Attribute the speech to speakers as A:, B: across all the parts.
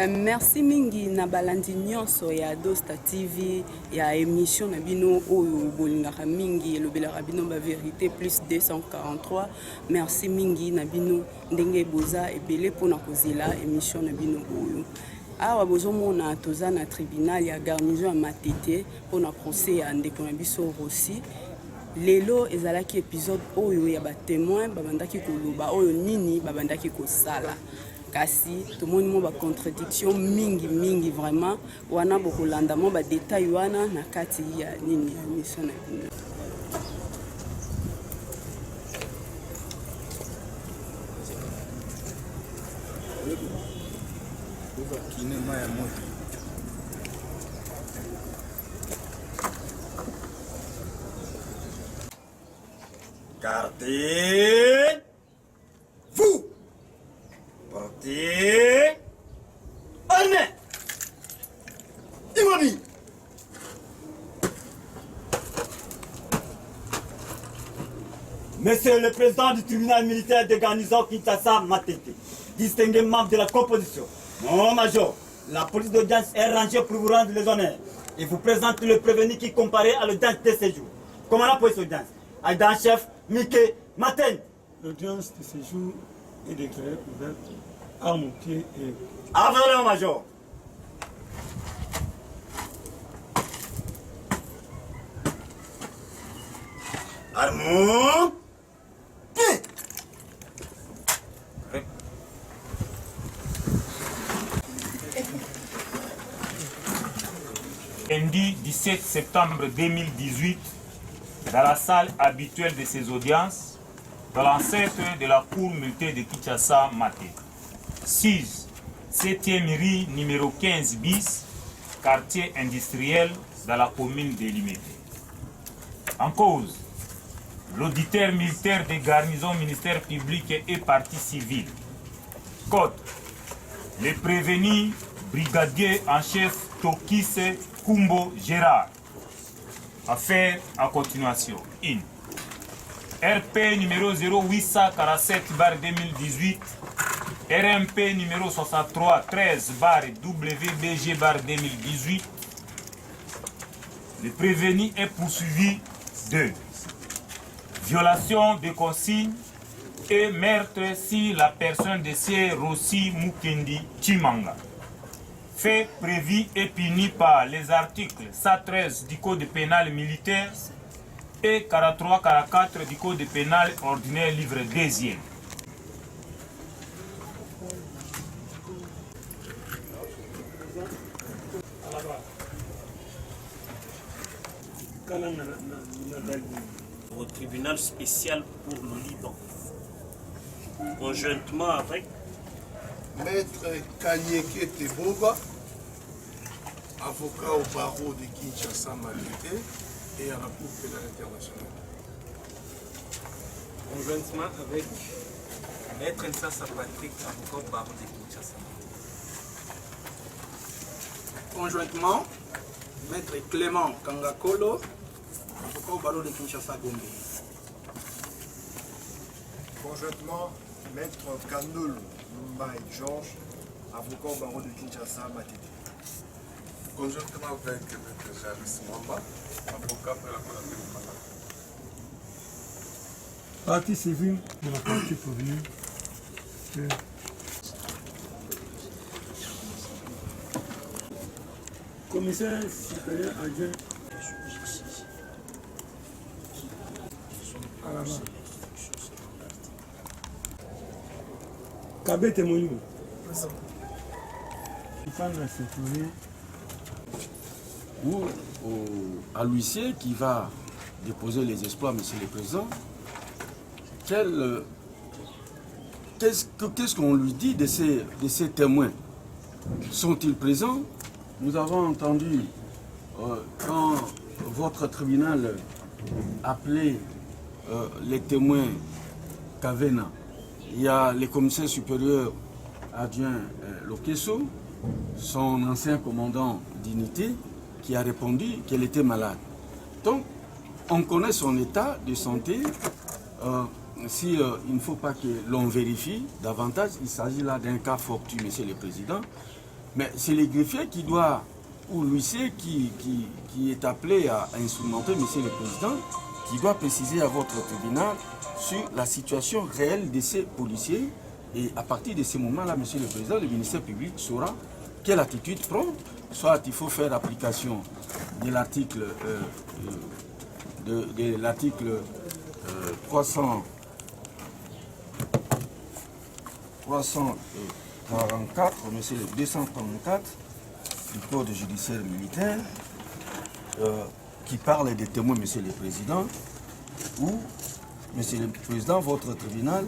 A: Merci mingi na balandi nyonso ya Dosta TV ya émission na bino oyo bolingaka mingi elobelaka bino ba vérité plus 243. Merci mingi na bino ndenge boza ebele pona kozela émission na bino oyo. Awa bozomona toza na tribunal ya garnison ya Matete pona procès ya ndeko na biso Rossi. Lelo ezalaki épisode oyo ya ba témoin babandaki koloba oyo nini babandaki kosala. Kasi tomoni mo ba contradiction mingi vraiment wana bokolanda mo ba détail wana na kati ya nini ya mission na bino.
B: Gardez vous. Portez armée. Imani. Monsieur le président du tribunal militaire de garnison Kinshasa Matete, distingué membre de la composition, mon major, la police d'audience est rangée pour vous rendre les honneurs et vous présente le prévenu qui comparait à l'audience de séjour. Commandant la police d'audience, adjudant-chef Mickey Maten.
C: L'audience de séjour est déclarée ouverte à mon pied et...
B: Avant le major. Armons. Pied.
D: Lundi 17 septembre 2018, dans la salle habituelle de ces audiences, dans l'enceinte de la cour militaire de Kinshasa Maté. 6, 7e rue numéro 15 bis, quartier industriel dans la commune de Limete. En cause, l'auditeur militaire des garnisons ministère public et partie civile. Code, le prévenu brigadier en chef Tokise Kumbo Gérard. Affaire en continuation. 1. RP numéro 0847-2018, RMP numéro 63-13-WBG-2018. Le prévenu est poursuivi de violation de consignes et meurtre si la personne de C. Rossi Mukendi Chimanga. Fait prévu et puni par les articles 113 du Code pénal militaire et 43-44 du Code pénal ordinaire livre 2e.
E: Au tribunal spécial pour le Liban, conjointement avec
F: Maître Kanyeke Teboba, avocat au barreau de Kinshasa Matete et à la Cour pénale internationale.
G: Conjointement avec Maître Nsassa Patrick, avocat au barreau de Kinshasa.
H: Conjointement, Maître Clément Kangakolo, avocat au barreau de Kinshasa Gombe.
I: Conjointement, Maître Kanoul Mbaye Georges, avocat au barreau de Kinshasa Matete.
F: Conjointement avec Maître Jarvis Mwamba, avocat pour la Cour d'appel.
C: Partie civile de la partie prévenue. Commissaire supérieur adjoint à la main. Kabé témoigne.
J: Ou à l'huissier qui va déposer les exploits, Monsieur le Président, qu'est-ce qu'on lui dit de ces témoins? Sont-ils présents? Nous avons entendu quand votre tribunal appelait les témoins Kavena, il y a le commissaire supérieur adjoint Lokeso, son ancien commandant d'unité, qui a répondu qu'elle était malade. Donc, on connaît son état de santé. Il ne faut pas que l'on vérifie davantage, il s'agit là d'un cas fortuit, Monsieur le Président. Mais c'est le greffier qui doit, ou l'huissier qui est appelé à instrumenter, monsieur le Président, qui doit préciser à votre tribunal sur la situation réelle de ces policiers. Et à partir de ce moment-là, monsieur le Président, le ministère public saura quelle attitude prendre. Soit il faut faire application de l'article 344, monsieur le 234 du Code judiciaire militaire, qui parle des témoins, monsieur le Président, ou, monsieur le Président, votre tribunal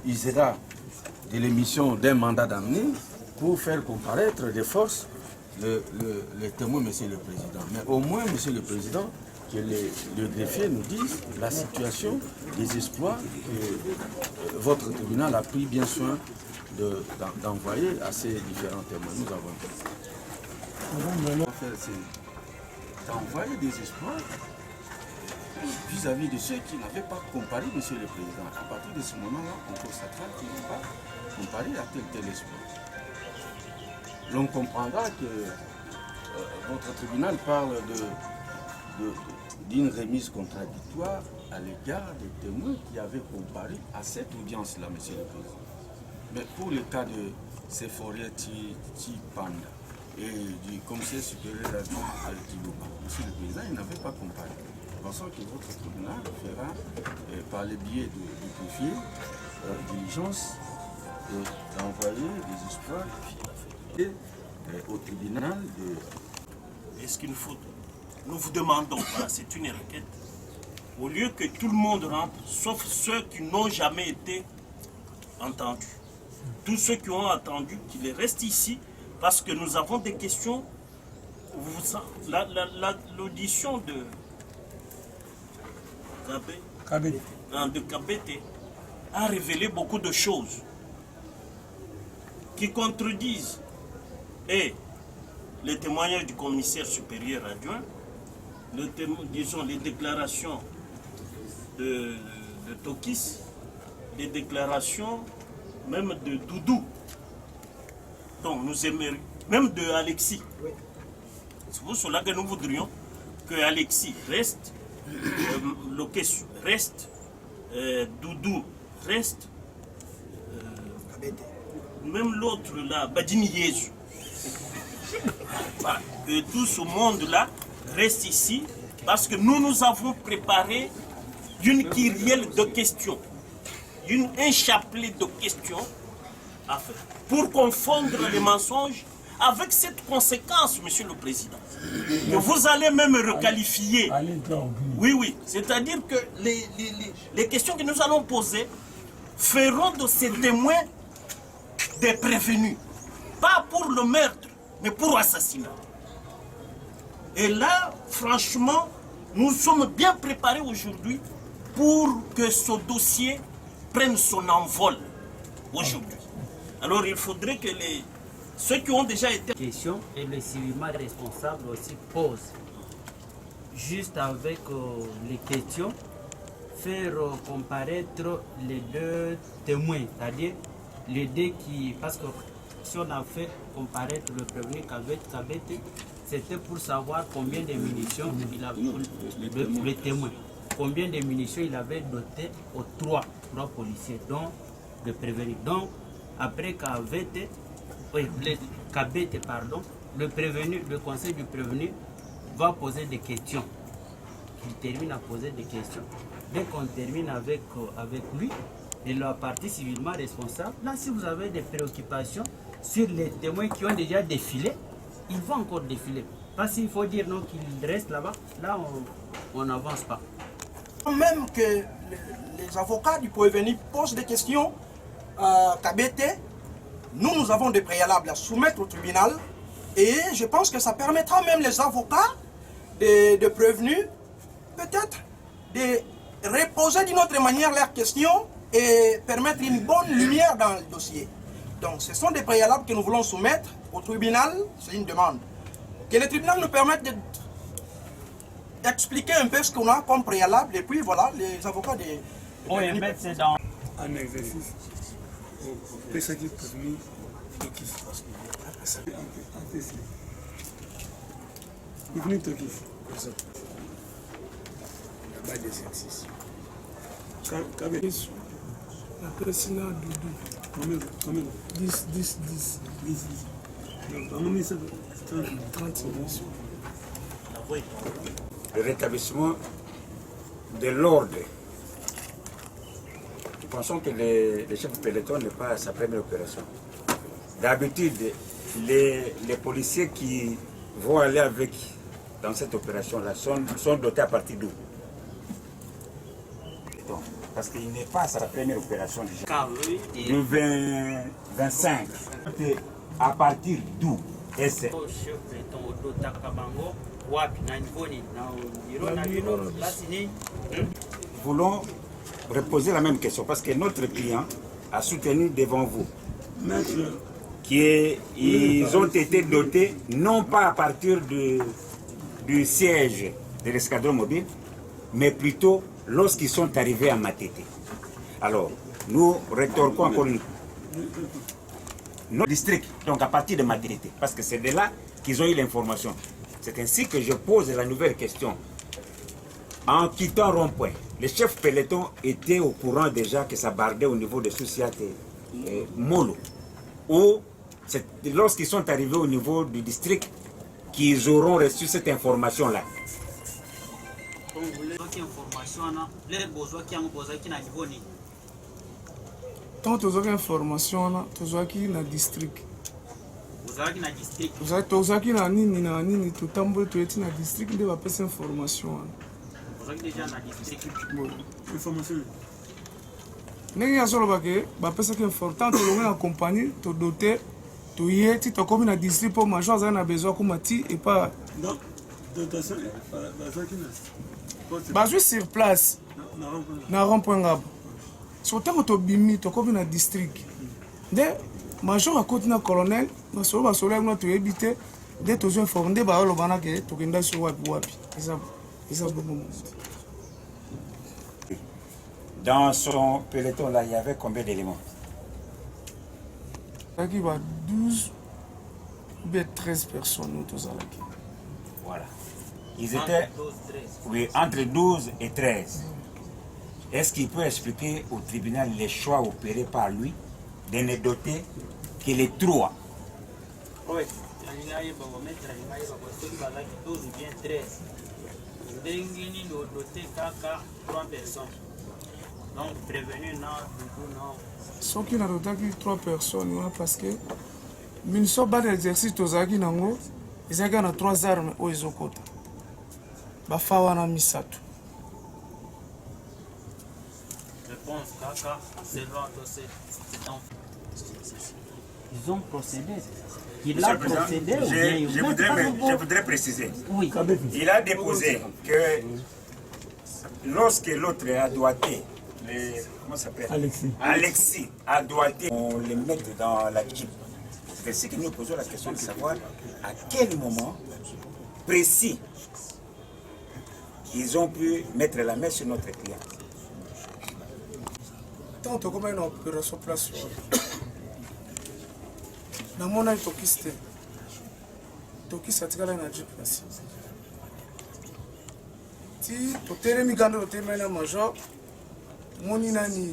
J: usera de l'émission d'un mandat d'amener pour faire comparaître de force les témoins, monsieur le Président. Mais au moins, monsieur le Président, que le greffier nous dise la situation des exploits que votre tribunal a pris bien soin d'envoyer à ces différents témoins. Nous avons d'envoyer des exploits vis-à-vis de ceux qui n'avaient pas comparé, monsieur le Président. À partir de ce moment-là, on constatera qu'ils n'ont pas comparé à tel exploit. L'on comprendra que votre tribunal parle d'une remise contradictoire à l'égard des témoins qui avaient comparé à cette audience-là, monsieur le Président. Mais pour le cas de Sephoria Panda et du commissaire supérieur adjoint Altilouba, monsieur le Président, il n'avait pas comparé. Nous pensons que votre tribunal fera, par le biais du greffier, diligence d'envoyer des espoirs au tribunal de...
E: Est-ce qu'il faut... Nous vous demandons, voilà, c'est une requête, au lieu que tout le monde rentre, sauf ceux qui n'ont jamais été entendus. Tous ceux qui ont entendu, qu'ils restent ici, parce que nous avons des questions. L'audition de Kabete a révélé beaucoup de choses qui contredisent et les témoignages du commissaire supérieur adjoint, disons les déclarations de Tokis, les déclarations même de Doudou, donc nous aimerions, même de Alexis. C'est pour cela que nous voudrions que Alexis reste, Lokes reste, Doudou reste, même l'autre là, Badini Yezu. Voilà, que tout ce monde-là reste ici parce que nous avons préparé une kyrielle de questions, un chapelet de questions pour confondre les mensonges avec cette conséquence, monsieur le Président, que vous allez même requalifier. Oui, c'est-à-dire que les questions que nous allons poser feront de ces témoins des prévenus, pas pour le meurtre, mais pour l'assassinat. Et là, franchement, nous sommes bien préparés aujourd'hui pour que ce dossier prenne son envol aujourd'hui. Alors il faudrait que ceux qui ont déjà été...
K: Question et le civilement responsable aussi pose. Juste avec les questions, faire comparaître les deux témoins, c'est-à-dire les deux qui... Parce que si on a fait comparaître le prévenu Kabete, c'était pour savoir combien de munitions il avait, le témoin, combien de munitions il avait doté aux trois policiers, dont le prévenu. Donc, après Kabete, le prévenu, le conseil du prévenu va poser des questions. Il termine à poser des questions. Dès qu'on termine avec lui, et la partie civilement responsable, là, si vous avez des préoccupations sur les témoins qui ont déjà défilé, ils vont encore défiler. Parce qu'il faut dire non qu'ils restent là-bas, là on n'avance pas.
H: Même que les avocats du prévenu posent des questions à Kabete, nous avons des préalables à soumettre au tribunal et je pense que ça permettra même les avocats de prévenus peut-être de reposer d'une autre manière leurs questions et permettre une bonne lumière dans le dossier. Donc ce sont des préalables que nous voulons soumettre au tribunal, c'est une demande. Que le tribunal nous permette d'expliquer un peu ce qu'on a comme préalable et puis voilà, les avocats
K: c'est dans
C: un exercice au précédent prévenu Tokis. Il venait Tokis.
I: Il y a pas d'exercice.
C: La Pressina Doudou. Combien 10. 30 minutes.
L: Le rétablissement de l'ordre. Nous pensons que le chef de peloton n'est pas sa première opération. D'habitude, les policiers qui vont aller avec dans cette opération-là sont dotés à partir d'où? Parce qu'il n'est pas sa première opération déjà. Le 25. À partir d'où? Nous voulons reposer la même question parce que notre client a soutenu devant vous qu'ils ont été dotés non pas à partir du siège de l'escadron mobile, mais plutôt lorsqu'ils sont arrivés à Matete. Alors, nous rétorquons encore une fois. Notre district, donc à partir de Matete, parce que c'est de là qu'ils ont eu l'information. C'est ainsi que je pose la nouvelle question. En quittant Rond-Point, le chef peloton était au courant déjà que ça bardait au niveau de Soussiat et Molo. Ou lorsqu'ils sont arrivés au niveau du district, qu'ils auront reçu cette information-là.
C: Tant que vous avez information, vous avez na district. Vous avez na nini, tout tambour, tu es na district, vous avez cette information. Vous avez déjà na district. Information. N'est-ce pas seulement que vous avez cette information, vous avez accompagné, vous avez doté, vous avez dit, vous avez district pour major, vous avez besoin de mati et pas. Donc, dotation, je suis sur place. Na rond-point ngabo. Surtout quand tu bimi, tu es dans le district. Dès major à côté na colonel, na solo ba solo ngwa tu habité, dès tu es informé ba lo bana ke tu kenda sur wapi wapi. Ça bon.
L: Dans son peloton là, il y avait combien d'éléments?
C: Il y a 12 ou 13 personnes tous à la.
L: Voilà. Ils étaient entre 12 et 13. Est-ce qu'il peut expliquer au tribunal les choix opérés par lui de ne doter que les 3?
K: Oui. Donc, prévenu, non.
C: Ceux qui n'ont pas 3 personnes, parce que nous sommes pas d'exercice, ils ont 3 armes au Izokota. Bafawana Misato.
K: Réponse, Kaka, c'est loin de cet enfant. Ils ont procédé. Il a procédé.
L: Je voudrais préciser.
K: Oui.
L: Il a déposé que lorsque l'autre a doigté, comment ça s'appelle? Alexis a doigté, on le met dans la jeep. C'est ainsi que nous posons la question de savoir à quel moment précis ils ont pu mettre la main sur notre client.
C: Tant que comme une opération place, dans mon œil, Tokis a tiré la jeep. Si tu es mis dans le major, mon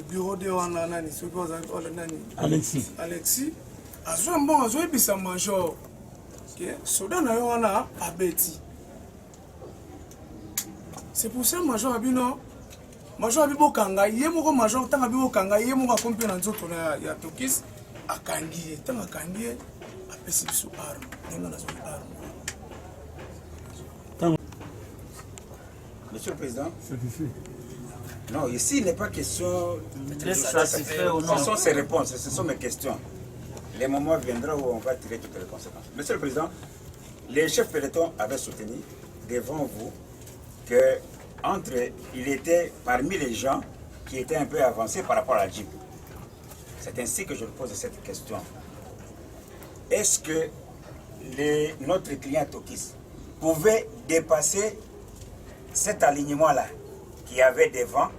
C: bureau de Wanani, ce que Alexis, a joué un bon, a joué un major. Soudan a abeti. C'est pour ça que major Abino, major Abibo Kanga, il y a mon major, tant Abibo Kanga, il y a mon accompagné dans d'autres Tokis, à Kangi, tant à Kangi, à Pessi sous arme.
L: Monsieur le Président, non, ici il n'est pas question de
K: satisfait ou non.
L: Ce sont ses réponses, ce sont mes questions. Les moments viendront où on va tirer toutes les conséquences. Monsieur le Président, les chefs peloton avaient soutenu devant vous qu'il était parmi les gens qui étaient un peu avancés par rapport à la Jeep. C'est ainsi que je pose cette question. Est-ce que notre client Tokis pouvait dépasser cet alignement-là qu'il y avait devant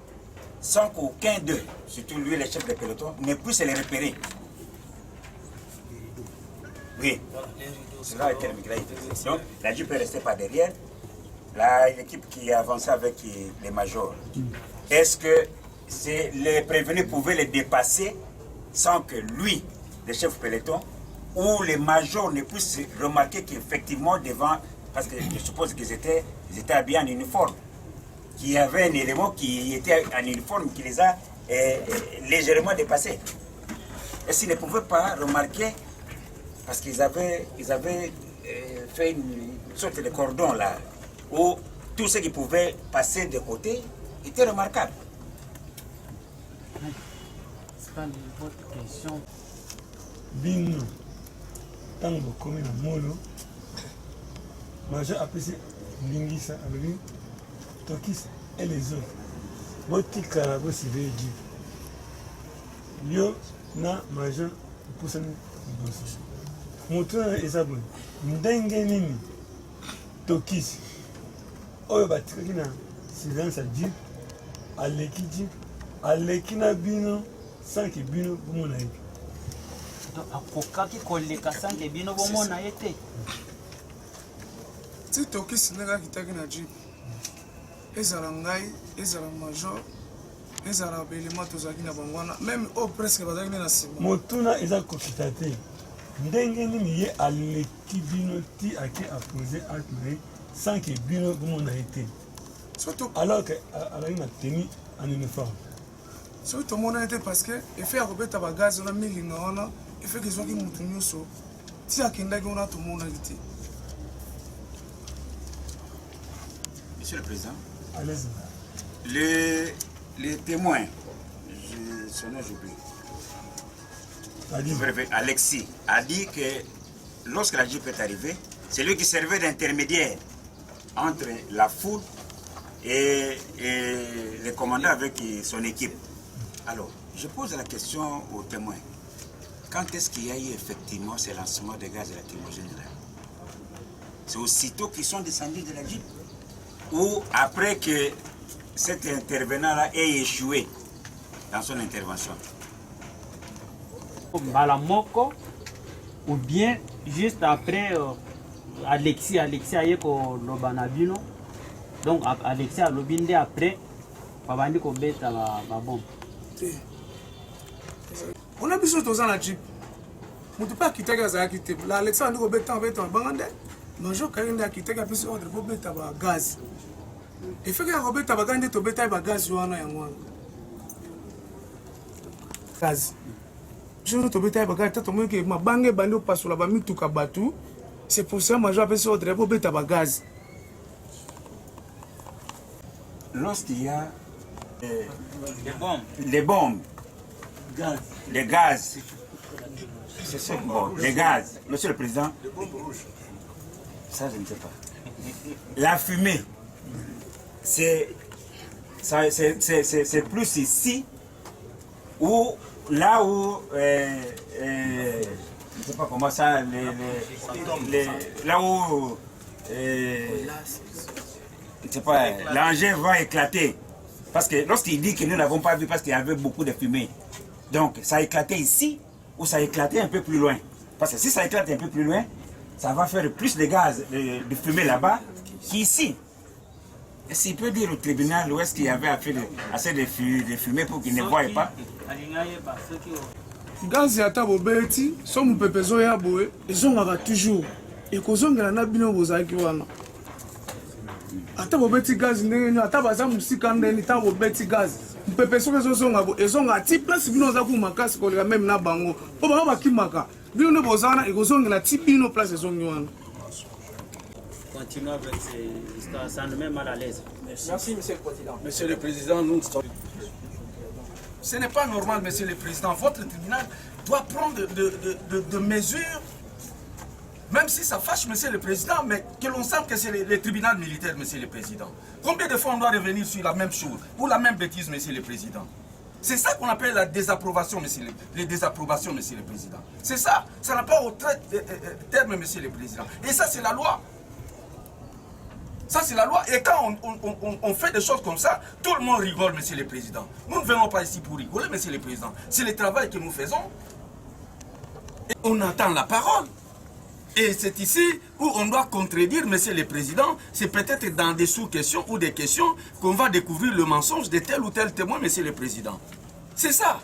L: sans qu'aucun d'eux, surtout lui, le chef de peloton, ne puisse les repérer? B. Cela a été le donc la JIP est restée par derrière. L'équipe qui avançait avec les majors. Est-ce que les prévenus pouvaient les dépasser sans que lui, le chef peloton, ou les majors ne puissent remarquer qu'effectivement devant, parce que je suppose qu'ils étaient habillés en uniforme, qu'il y avait un élément qui était en uniforme qui les a légèrement dépassés. Est-ce qu'ils ne pouvaient pas remarquer, parce qu'ils avaient fait une sorte de cordon là, où tout ce qui pouvait passer de côté était remarquable.
K: C'est pas votre question.
C: Bino, tant que comme un molo, major apprécie Lingisa avec Tokis et les autres. Votre carabo s'y veut dire. Yo na major pour ça nous bosser. Moto ezabon. Ndenge nini Tokis. Oyo batikaki na silence Jeep aleki Jeep aleki na bino sans que bino bomona ye.
K: Akokaki koleka sans que bino bomona ye te.
C: Ti Tokis ndenge kitaki na Jeep ezala ngai ezala major ezala belema tozalaki na bango wana même o presque bazalaki na nsima motuna eza kokita te ndenge nini ye aleki bino ti ake apose acte na ye sans que bino bomona ye te alors que alaki na tenue en uniforme soki tomona ye te parce que efe ya kobeta bagaz wana milinga wana efeke ezwaki motu nyonso ti akendaki wana tomonaki te.
L: Monsieur le Président,
C: allez-y.
L: Les témoins, son nom j'oublie, Alexis a dit que lorsque la JIP est arrivée, c'est lui qui servait d'intermédiaire entre la foule et le commandant avec son équipe. Alors, je pose la question aux témoins. Quand est-ce qu'il y a eu effectivement ce lancement de gaz lacrymogène là? C'est aussitôt qu'ils sont descendus de la JIP ou après que cet intervenant-là ait échoué dans son intervention?
K: Balamoko, ou bien juste après Alexis aye ko lobanabino. Donc Alexis a lobinde après babandi ko beta ba bombe.
C: On a besoin de ça la Jeep. On ne peut pas quitter gaz quitter. Là Alexis a dit ko beta bangande. Major Karinda quitter ka pisi ordre ko beta ba gaz. Il faut que ko beta bagande to beta ba gaz wana yango. Gaz. Je ne te beta ba gaz to mo ke ma bange bandi pasola ba mituka batu. C'est pour ça que Major a pisi ordre ko beta ba gaz.
L: Lorsqu'il y a les bombes, les gaz, c'est ça, bon, les gaz, Monsieur le Président, ça je ne sais pas. La fumée, c'est plus ici, ou là où, je ne sais pas comment ça, là où, l'engin va éclater. Parce que lorsqu'il dit que nous n'avons pas vu parce qu'il y avait beaucoup de fumée, donc ça a éclaté ici ou ça a éclaté un peu plus loin. Parce que si ça éclate un peu plus loin, ça va faire plus de gaz, de fumée là-bas qu'ici. Est-ce qu'il peut dire au tribunal où est-ce qu'il y avait assez de fumée pour qu'il ne voie pas?
C: Gaz ya tabo beti, so mu pepezo ya boe, ezongaka toujours. Et kozongela na bino bozaki wana. Ata bobeti gaz ndenge ata baza musika ndeni ta bobeti gaz mpepe soke zozonga bo ezonga ti place bino za ku makasi koleka même na bango po ba bakimaka bino ne bozana ekozongela ti bino place ezongi wana.
K: Continuons avec ces histoires, ça nous met mal à l'aise.
H: Merci, Monsieur le Président.
J: Monsieur le Président, nous sommes...
H: Ce n'est pas normal, Monsieur le Président. Votre tribunal doit prendre de mesures. Même si ça fâche, Monsieur le Président, mais que l'on sache que c'est le tribunal militaire, Monsieur le Président. Combien de fois on doit revenir sur la même chose, ou la même bêtise, Monsieur le Président? C'est ça qu'on appelle la désapprobation, les désapprobations, Monsieur le Président. C'est ça, ça n'a pas au terme, Monsieur le Président. Et ça, c'est la loi. Ça, c'est la loi. Et quand on fait des choses comme ça, tout le monde rigole, Monsieur le Président. Nous ne venons pas ici pour rigoler, Monsieur le Président. C'est le travail que nous faisons. Et on attend la parole.
J: Et c'est ici où on doit contredire, monsieur le président. C'est peut-être dans des sous-questions ou des questions qu'on va découvrir le mensonge de tel ou tel témoin, monsieur le président. C'est ça.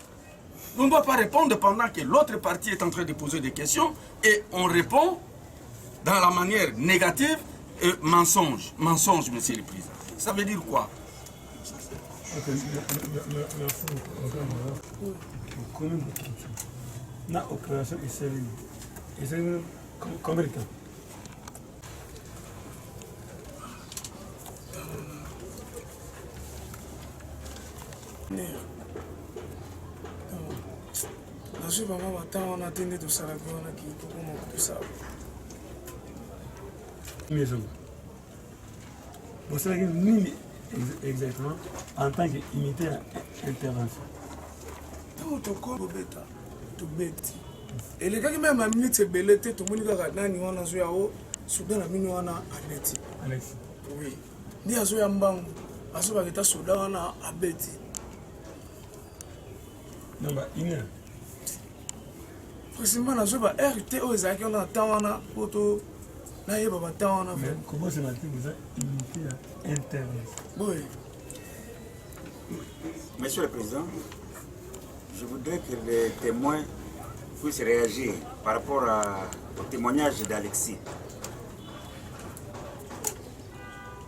J: On ne doit pas répondre pendant que l'autre partie est en train de poser des questions et on répond dans la manière négative et mensonge. Mensonge, monsieur le président. Ça veut dire quoi?
C: Na opération Israël combien de temps? Nazo baba batanga on attendait tout ça là on a qui comment tout ça. Maison. Vous savez nini exactement en tant qu'imitateur intervention. Tout to ko beta to beti. Et les gars qui même à minute c'est belete tout monde kaka nani wana zo yao soudan na mino wana Alexis. Alexis. Oui. Ni azo ya mbangu. Azo ba kita soudan wana abeti. Non ba ina. Forcément nazo ba RT o ezaki on attend wana poto na yeba ba temps wana. Mais comment c'est maintenant vous avez imité internet. Oui.
L: Monsieur le Président, je voudrais que les témoins puissent réagir par rapport au témoignage d'Alexis.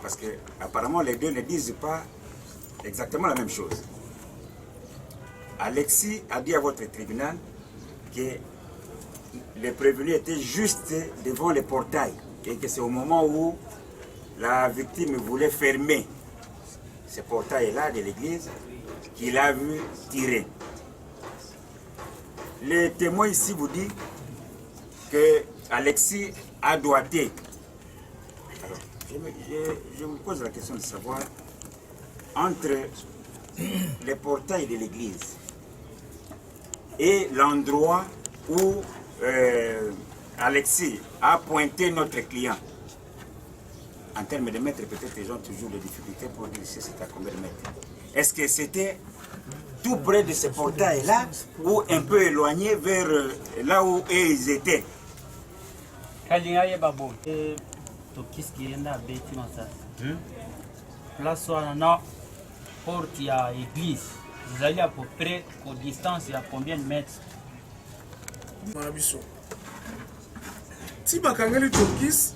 L: Parce que apparemment les deux ne disent pas exactement la même chose. Alexis a dit à votre tribunal que les prévenus étaient juste devant le portail et que c'est au moment où la victime voulait fermer ce portail-là de l'église qu'il a vu tirer. Le témoin ici vous dit que Alexis a doigté. Alors, je me pose la question de savoir, entre le portail de l'église et l'endroit où Alexis a pointé notre client, en termes de mètres, peut-être ils ont toujours des difficultés pour dire si c'est à combien de mètres. Est-ce que c'était tout près de ce portail-là ou un peu éloigné vers là où ils étaient?
K: Place wana porte ya église. Vous allez à peu près aux distances à combien de mètres?
C: Marabiso. Si bakangeli tokis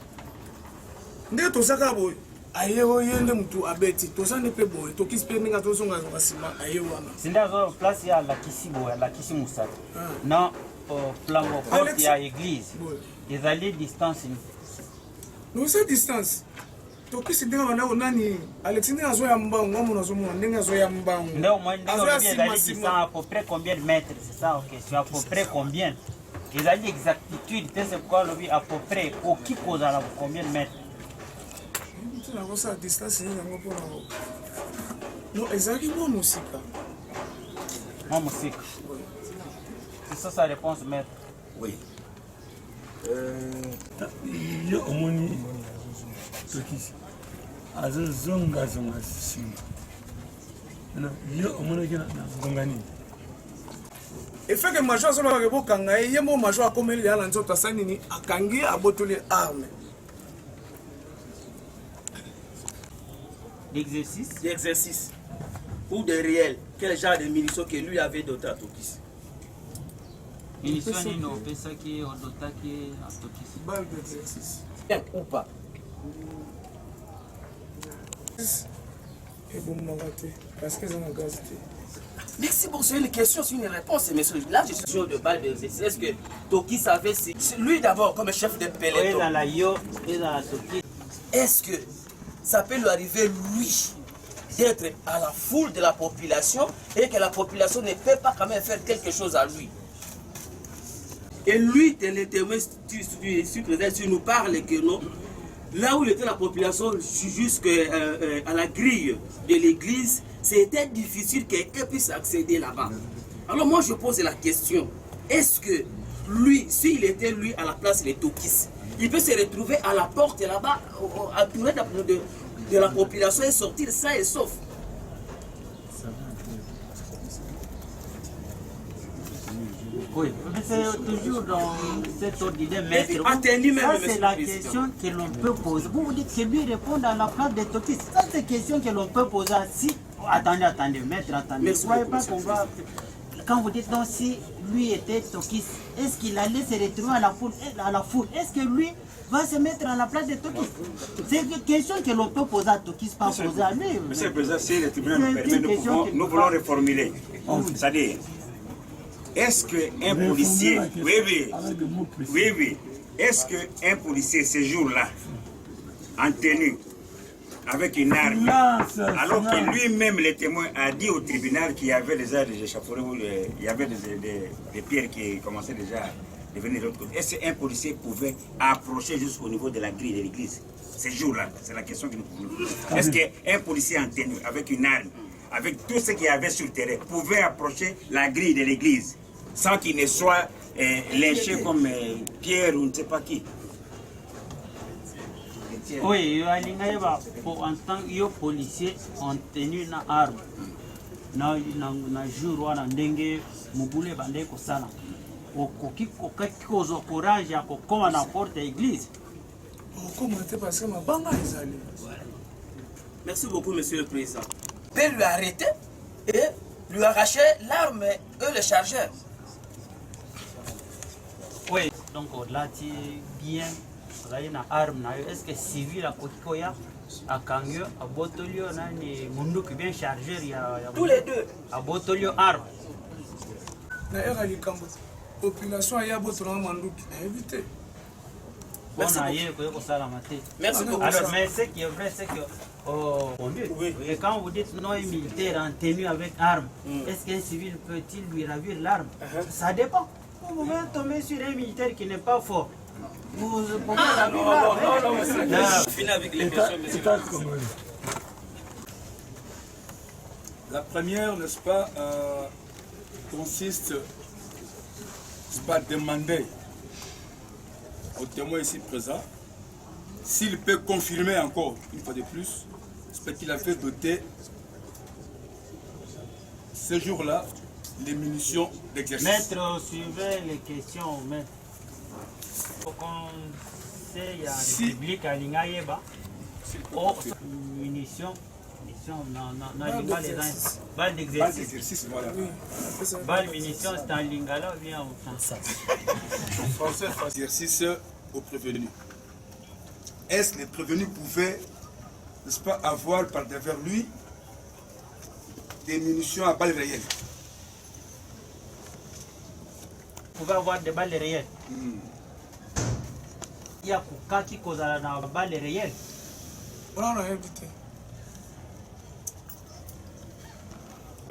C: ndenge tozaka boye aye oyende mutu abeti tozane pe boye tokis pe ninga tozonga sima aye wana.
K: Sinda zo place ya la kisi boye la kisi musaka. Na flango porte ya église. Ils allaient distance.
C: Nous c'est distance. Tokisi ndenge bana onani Alexis ndenge azo ya mbangu ngamo nazo mona ndenge azo ya mbangu.
K: Ndio moi ndenge ils allaient distance à peu près combien de mètres, c'est ça OK, c'est à peu près combien? Ils allaient exactitude, c'est quoi le à peu près au qui cause à combien de mètres?
C: La cosa distance ni ngo pona. No exactement moi musika.
K: Moi musique. C'est ça sa réponse maître.
L: Oui.
C: Yo omoni tokisi. Azo zonga sima. Non, yo omoni kena zongani. Et fait que major solo ba ke kanga ye mo major akomeli ya la nzoto asani ni akangi abotoli arme.
M: D'exercice ou de réel. Quel genre de munitions que lui avait doté à Tokis?
K: Munitions nino pesa qui odota qui à Tokis.
C: Balle d'exercice.
M: Ou pas?
C: Et bon magaté parce que ça n'a gaz.
M: Merci pour une question, c'est une réponse, monsieur. Là, je suis sûr de balle d'exercice. Est-ce que Toki savait si... Lui d'abord, comme chef de peloton. Est-ce que ça peut lui arriver, lui, d'être à la foule de la population et que la population ne peut pas quand même faire quelque chose à lui? Et lui, le témoin, tu nous parles que non, là où était la population, jusqu'à la grille de l'église, c'était difficile quelqu'un puisse accéder là-bas. Alors moi, je pose la question, est-ce que lui, s'il était lui à la place des Tokis, il peut se retrouver à la porte là-bas, entouré de la population et sortir sain et sauf?
K: Oui, c'est toujours dans cette ordre d'idée, maître.
M: Attendu même,
K: Ça,
M: monsieur
K: c'est la
M: le Président.
K: question que l'on peut poser. Vous dites que lui répond à la place de Tokis. Ça, c'est une question que l'on peut poser. Si... Attendez, maître, attendez. Ne croyez pas qu'on va... Quand vous dites donc si lui était Tokis, est-ce qu'il allait se retrouver à la foule? Est-ce que lui va se mettre à la place de Tokis? C'est une question que l'on peut poser à Tokis, pas poser à lui.
L: Monsieur le Président, si le tribunal nous permet, nous voulons reformuler. C'est-à-dire, est-ce qu'un policier, oui, est-ce qu'un policier ce jour-là, en tenue, avec une arme, alors que lui-même, le témoin, a dit au tribunal qu'il y avait déjà des échafaudages, il y avait des pierres qui commençaient déjà à devenir de l'autre côté. Est-ce qu'un policier pouvait approcher jusqu'au niveau de la grille de l'église ce jour-là? C'est la question que nous pouvons poser. Est-ce qu'un policier en tenue, avec une arme, avec tout ce qu'il y avait sur le terrain, pouvait approcher la grille de l'église sans qu'il ne soit lynché comme Pierre ou ne sais pas qui?
K: Oui, en tant que policier, en tenue na arme, na jour wana ndenge mubule bande kosala. Okoki kozo courage ya kokoma na porte église.
M: Merci beaucoup, monsieur le Président. Peut lui arrêter et lui arracher l'arme et le chargeur.
K: Oui, donc là, tu bien. Est-ce que civil a Kokikoya, à Kangyo, à Botolio, Mundu qui vient charger
M: tous les deux
K: à Botolio arme.
C: D'ailleurs, la population a évité.
K: Merci beaucoup. Alors, mais ce qui est vrai, c'est que et quand vous dites non, un militaire en tenue avec arme, est-ce qu'un civil peut-il lui ravir l'arme? Ça dépend. Vous pouvez tomber sur un militaire qui n'est pas fort. Vous pouvez ravir l'arme.
M: Finir avec les questions, monsieur le Président.
F: La première, n'est-ce pas, consiste, n'est-ce pas, à demander au témoin ici présent s'il peut confirmer encore, une fois de plus, qu'il a fait doter ce jour-là les munitions d'exercice.
K: Maître, suivez les questions, maître. Au conseil à la République à Lingayeba, munitions, balles d'exercice.
F: Voilà.
K: Balles munitions, c'est en lingala ou bien en français?
F: En français, exercice au prévenu. Est-ce que les prévenus pouvaient, n'est-ce pas, avoir par derrière lui des munitions à balles réelles?
K: Vous pouvez avoir des balles réelles. Il y a Kouka qui cause la balle réelle.
C: On a évité.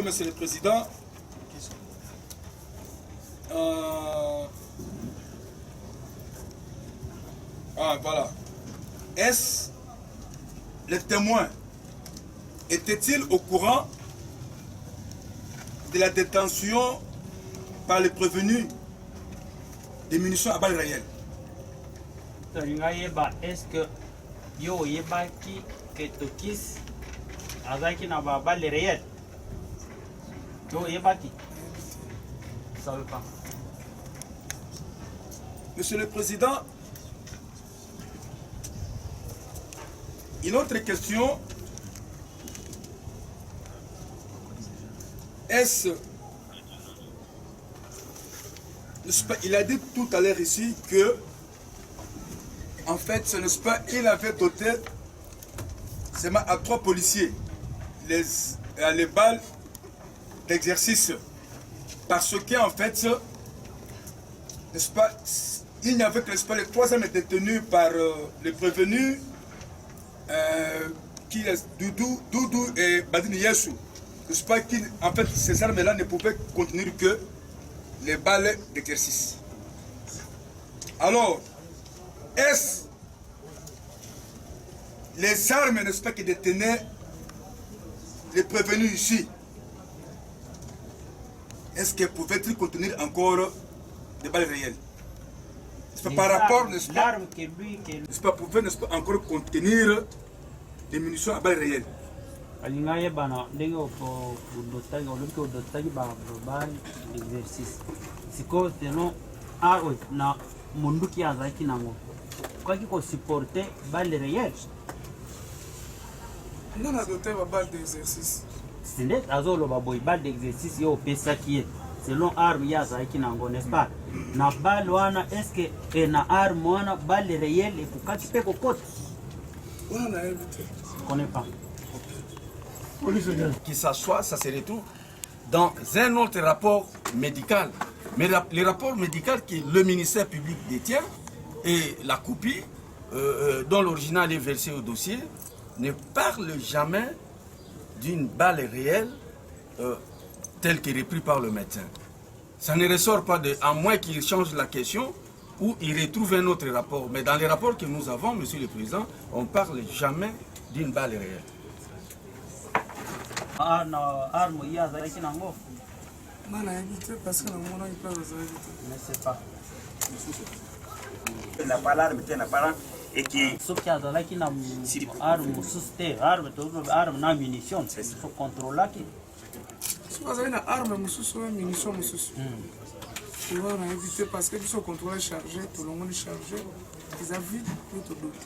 F: Monsieur le Président, voilà. Est-ce le témoin était-il au courant de la détention par les prévenus des munitions à balles réelles?
K: Est-ce que yo yebaki que Tokis azaki na ba balle réelle? Yo yebaki? Ça veut pas.
F: Monsieur le Président, une autre question. Est-ce, n'est-ce pas, il a dit tout à l'heure ici que, en fait, ce n'est pas, il avait doté seulement à 3 policiers les balles d'exercice. Parce qu'en fait, n'est-ce pas, il n'y avait que, n'est-ce pas, les 3 hommes détenus par les prévenus, qui est Doudou et Badini Yesu. N'est-ce pas, en fait, ces armes-là ne pouvaient contenir que les balles d'exercice. Alors, est-ce les armes, n'est-ce pas, qui détenaient les prévenus ici, est-ce qu'elles pouvaient-ils contenir encore des balles réelles? Par rapport, n'est-ce pas, n'est-ce pas, pouvaient, n'est-ce pas, encore contenir des munitions à balles réelles?
K: siko teno na munduki azaki nango quoi qui supporter balle réelle
C: non a doté ba balle d'exercice
K: sinde azoloba boy balle d'exercice yo pesa qui est selon arme ya azaki nango n'est-ce pas na balle wana est-ce que na arme wana balle réelle ekukati pe kokote
C: on a évité
K: on connaît pas
J: qui s'assoit, ça se retrouve dans un autre rapport médical. Mais le rapport médical que le ministère public détient et la copie dont l'original est versé au dossier ne parle jamais d'une balle réelle telle que reprise par le médecin. Ça ne ressort pas à moins qu'il change la question ou il retrouve un autre rapport. Mais dans les rapports que nous avons, Monsieur le Président, on ne parle jamais d'une balle réelle.
K: arme ya azalaki nango
C: mana évité parce que namona pas évité
K: mais c'est pas
L: n'a pas l'arme n'a pas l'arme et qui
K: soki azalaki na arme mosusu te arme na munition so contrôlaki
C: soki azali na arme mosusu oyo munition mosusu wana évité parce que biso contrôle chargé tolongoli chargé eza vide po todote.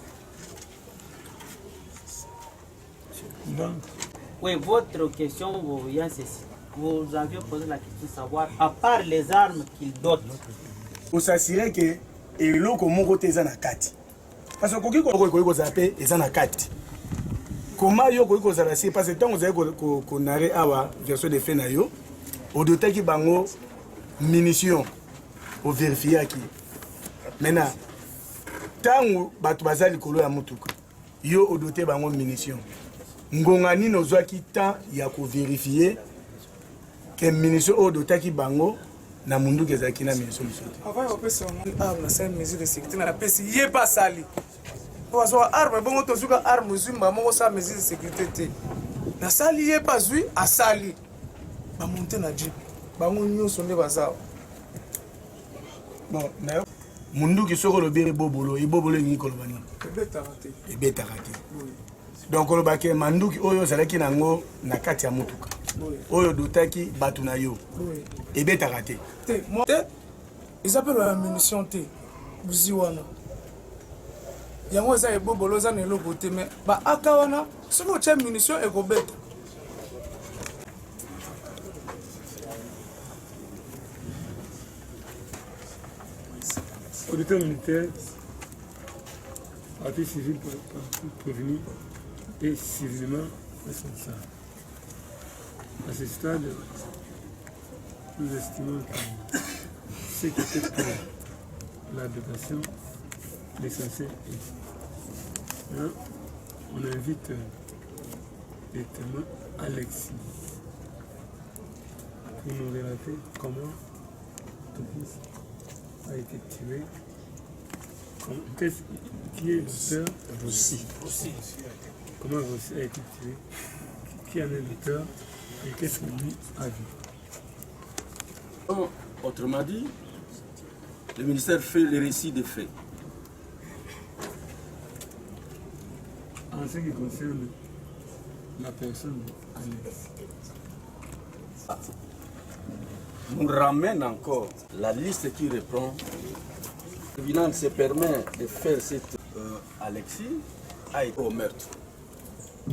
K: Oui, votre question, vous aviez posé la question de savoir, à part les armes qu'il dote.
N: Vous s'assurez que eloko moko te eza na kati. Parce que koki koki kozala pe eza na kati. Comment yo koki kozala si parce que tant vous avez ko narrer awa version de fait na yo, odotaki bango munitions au vérifier qui. Maintenant tango bato bazali kolo ya mutuka. Yo odoté bango munitions. Ngongani nozwaki temps ya ko vérifier que munitions odotaki bango na mundu kezaki na munitions misote.
C: Avant on peut se arme c'est une mesure de sécurité na pesi yé pas sali. Parce que arme bongo tozuka arme zumba mongo sa mesure de sécurité te. Na sali yé pas zui a sali. Ba monter na jeep. Bango nyonso nde bazao. Bon, na
N: mundu ki soko lobere bobolo e bobolo ngi kolobani.
C: Et
N: beta raté. Donc on va que manduki oyo zalaki nango na kati ya mutuka. Oyo dotaki batu na yo. Et beta raté.
C: Moi ils appellent la munition te. Buziwana. Yango za ebobolo za ne lobote mais ba akawana soko cha munition e ko beta.
O: Auditeur militaire, partie civile prévenu et civilement responsable. À ce stade, nous estimons que ce qui était pour la dotation, l'essentiel est. Là, on invite les témoins Alexis pour nous relater comment Tokis a été tué. Qui est l'auteur? Rossi. Comment Rossi a été tué? Qui en est l'auteur? Et qu'est-ce que lui a vu?
J: Autrement dit, le ministère fait le récit des faits.
O: En ce qui concerne la personne Alex,
J: nous ramène encore la liste qui reprend. Le tribunal se permet de faire cette Alexis a été au meurtre.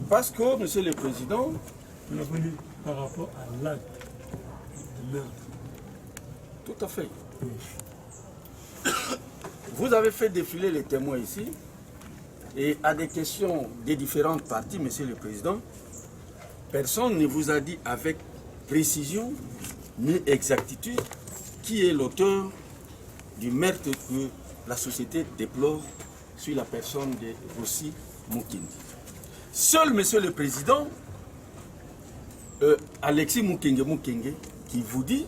J: Parce que, Monsieur le Président,
O: on a voulu par rapport à l'acte de meurtre.
J: Tout à fait. Vous avez fait défiler les témoins ici et à des questions des différentes parties, Monsieur le Président, personne ne vous a dit avec précision ni exactitude qui est l'auteur du meurtre que la société déplore sur la personne de Rossi Mukindi. Seul, Monsieur le Président, Alexis Mukenge, qui vous dit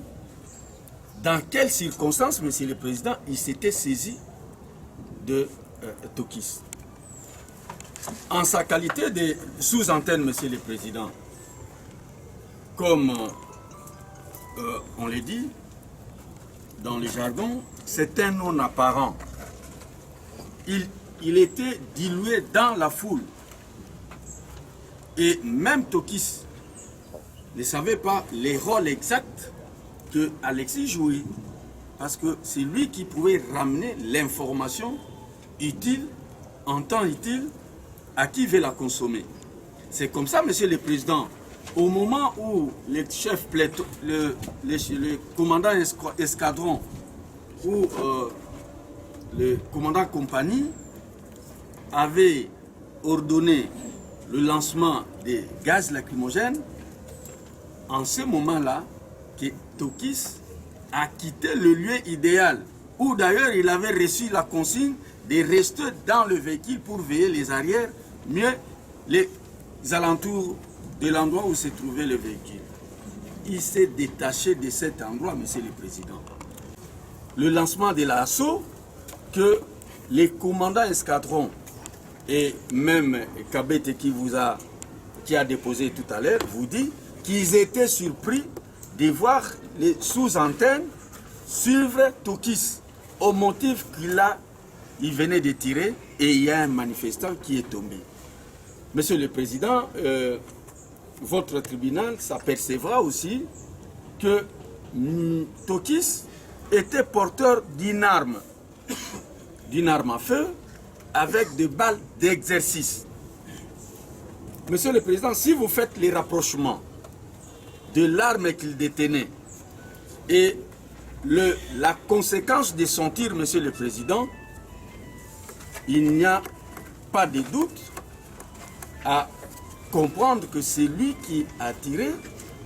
J: dans quelles circonstances, Monsieur le Président, il s'était saisi de Tokis. En sa qualité de sous-antenne, Monsieur le Président, comme on le dit dans le jargon, c'est un non apparent. Il était dilué dans la foule. Et même Tokis ne savait pas les rôles exacts que Alexis jouait parce que c'est lui qui pouvait ramener l'information utile, en temps utile, à qui veut la consommer. C'est comme ça, Monsieur le Président, au moment où le chef plateau, le commandant escadron ou le commandant compagnie avait ordonné le lancement des gaz lacrymogènes, en ce moment-là, que Tokis a quitté le lieu idéal, où d'ailleurs il avait reçu la consigne de rester dans le véhicule pour veiller les arrières, mieux les alentours de l'endroit où se trouvait le véhicule. Il s'est détaché de cet endroit, Monsieur le Président. Le lancement de l'assaut que les commandants escadrons et même Kabete qui a déposé tout à l'heure vous dit qu'ils étaient surpris de voir les sous-antennes suivre Tokis au motif qu'il venait de tirer et il y a un manifestant qui est tombé. Monsieur le Président, votre tribunal s'apercevra aussi que Tokis était porteur d'une arme à feu avec des balles d'exercice. Monsieur le Président, si vous faites les rapprochements de l'arme qu'il détenait et la conséquence de son tir, Monsieur le Président, il n'y a pas de doute à comprendre que c'est lui qui a tiré,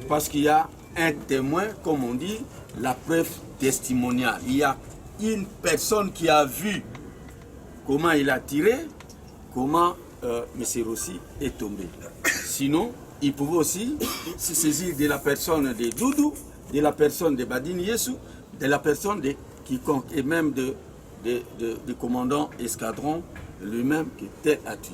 J: parce qu'il y a un témoin, comme on dit, la preuve testimoniale. Il y a une personne qui a vu comment il a tiré, comment M. Rossi est tombé. Sinon, il pouvait aussi se saisir de la personne de Doudou, de la personne de Badini Yessou, de la personne de quiconque, et même du commandant escadron lui-même qui était à tuer.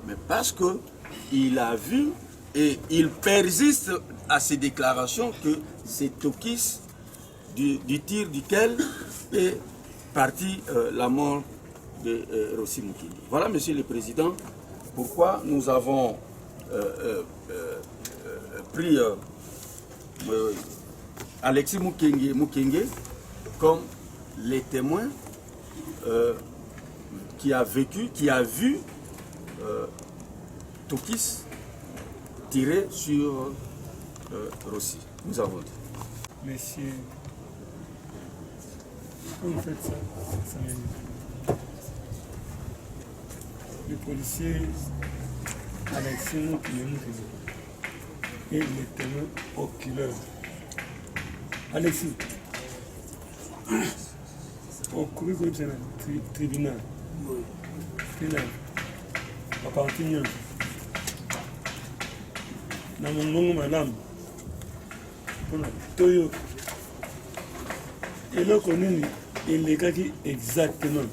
J: Mais parce qu'il a vu et il persiste à ses déclarations que c'est Tokis du tir duquel est partie la mort de Rossi Mukindi. Voilà, Monsieur le Président, pourquoi nous avons pris Alexis Mukenge comme les témoins qui a vécu, qui a vu Tokis tirer sur Rossi. Nous avons dit.
O: Messieurs, pourquoi vous faites ça m'énerve. Le policier Alexis Mukenge et les témoins oculaires. Alexis, au couru comme c'est un tribunal. Papa Antignon. Dans mon nom, madame, on a Toyo. Et là, on est il est exactement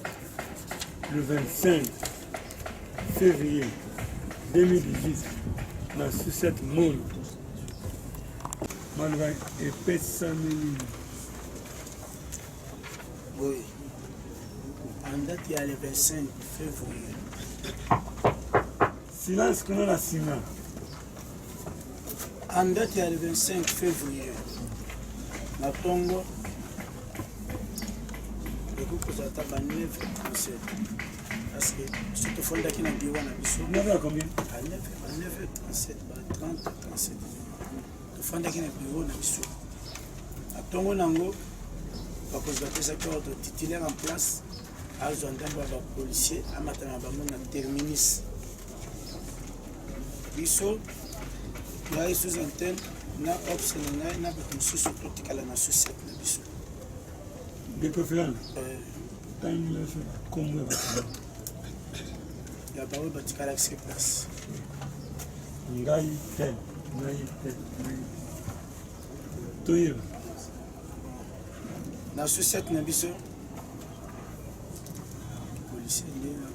O: le 25 février 2018 dans cette monde. Malgré et pète 100 000.
H: Oui. En date, il y a le 25 février.
O: Silence qu'on a la silence.
H: En date, il y a le 25 février. La Tongo. Le groupe de Zataba 9 37. Parce que ce que font qui n'a pas eu
O: 9 à combien?
H: À 9 37, 30 37. Le fond qui n'a pas eu à Tongo Nango. Parce que je vais titulaire en place. À Zondamba, les policiers, à Matana, terminus. Biso, il y a sous antenne, na obsénana, na beaucoup surtout qui la société na biso.
O: De préférence. Quand il a fait combien?
H: Il y a pas eu de caractère place.
O: Ngai tel. Toye.
H: Na société na biso. Policier né là.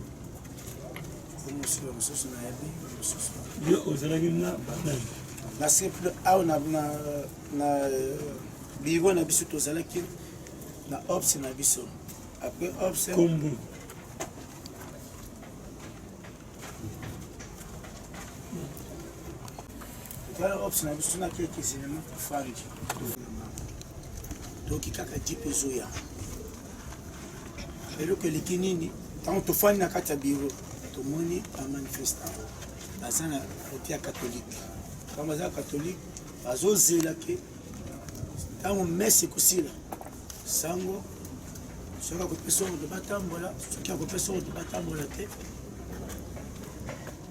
O: Yo ozalaki na banani
H: na simple awa na bivo na biso tozalaki na ops na biso après ops
O: kombo
H: kala ops na biso na keke cinéma fandi donc kaka jipe zoya
N: eloko eleki nini ntango tofandi na kati ya biro tomoni bamanifestant baza na kote ya katholike ntango baza ya katholike bazozela ke ntango mese ekosila sango soki akopesa oyo batambola soki akopesa oyo batambola te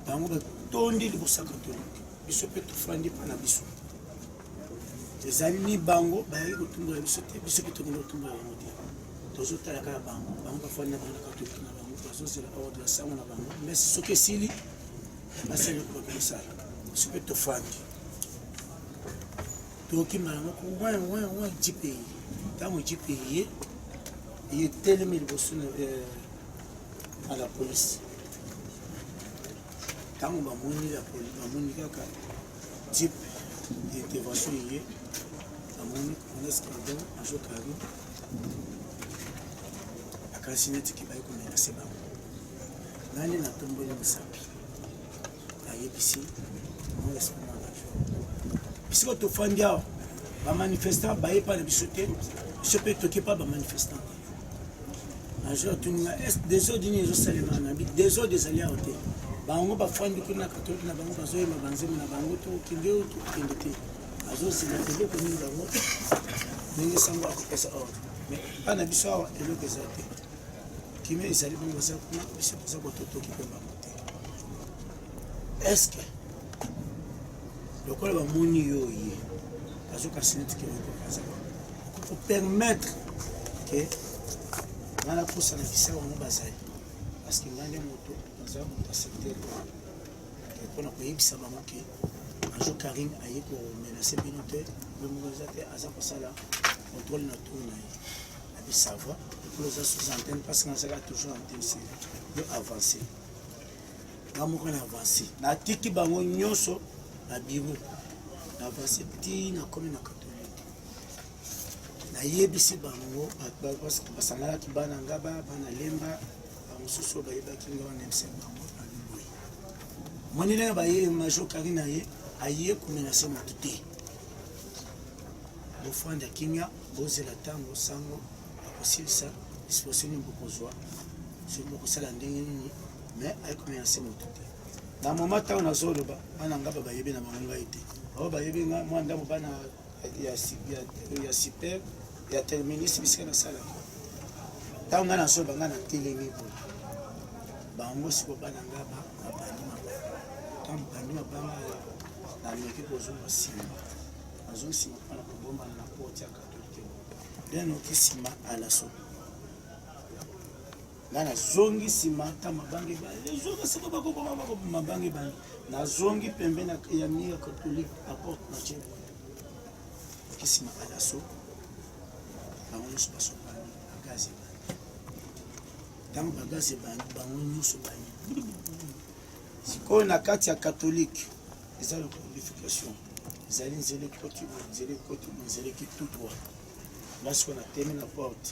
N: bango batondi liboso ya katholike biso mpe tofandi mpa na biso ezali ni bango bayaki kotumbola biso te biso mpe tokende kotumbola bango te tozotala kaka bango bango bafandi na bango na katolike na bango bazozela ordre ya sango na bango mesi soki esili basali ekobaka kosala biso mpe tofandi tokimala moko wen jipe ntango jipe ye etelemi liboso na la polise ntango bamoni kaka jipe intervention ye bamoni onescadon ajokari akasi neti ke bayi komenase bango nani natomboli mosapi ayebisi bisiko tofandi awa bamanifestant baye pa na biso te biso mpe toke pa bamanifestant te ajo atuninga desordre ezosalema na bi desordre ezali awa te bango bafandi kuna na katolike na bango bazoyema banzembo na bango tokende oyo tokende te azozela eloko nini bango ndenge sango akopesa ordre mais mpa na biso awa eloko eza te kimi ezali bango baza kuna biso baza kototoki mpe bango te estce lokola bamoni yo ye bazokasi neti ke okokaza kopermettre ke ngana kosala bisala bango bazali parceke ngai nde moto aza moto ya secteur mpona koyebisa bango ke ajo karim aye komenase bino te bomoko eza te aza kosala contrôle na tour na ye abisava ekolo eza sous antenne parce que nazalaka toujours antenne se yo avancé nga moko na avancé natiki bango nyonso na biro na avancé ti nakomi na katolike nayebisi bango basangalaki bana nga bana lemba bamosusu oyo bayebaki nga wana ebise bango na liboyi moni ndenge baye major kari na ye aye komenase motu te bofanda kimia bozela ntango sango bakosilisa disposition nini bokozwa soki bokosala ndenge nini mais aye komenase motu te na moma ntango nazoloba bana nga bayebi na bango ngai te oyo bayebi nga mwa ndambo bana ya super ya terminus bisika nasalaka ntango nga nazoloba nga na telemi boye bango siko bana nga babandi mabanga ntango bandi mabanga nameki kozonga nsima nazongi nsima mpona kobombana na porte ya katolike nde noki nsima alaso nga nazongi nsima ata mabanga ebali ezonga siko bakoboma mabanga ebali nazongi pembeni ya mire ya katolike aporte matie oki nsima alaso bango nyonso basopani bagaze ebali ntango bagaze ebali bango nyonso bani sikoyo na kati ya katolike eza le qualification ezali nzela ekoti nzeleki tout droit nga sikoyo natemi na porte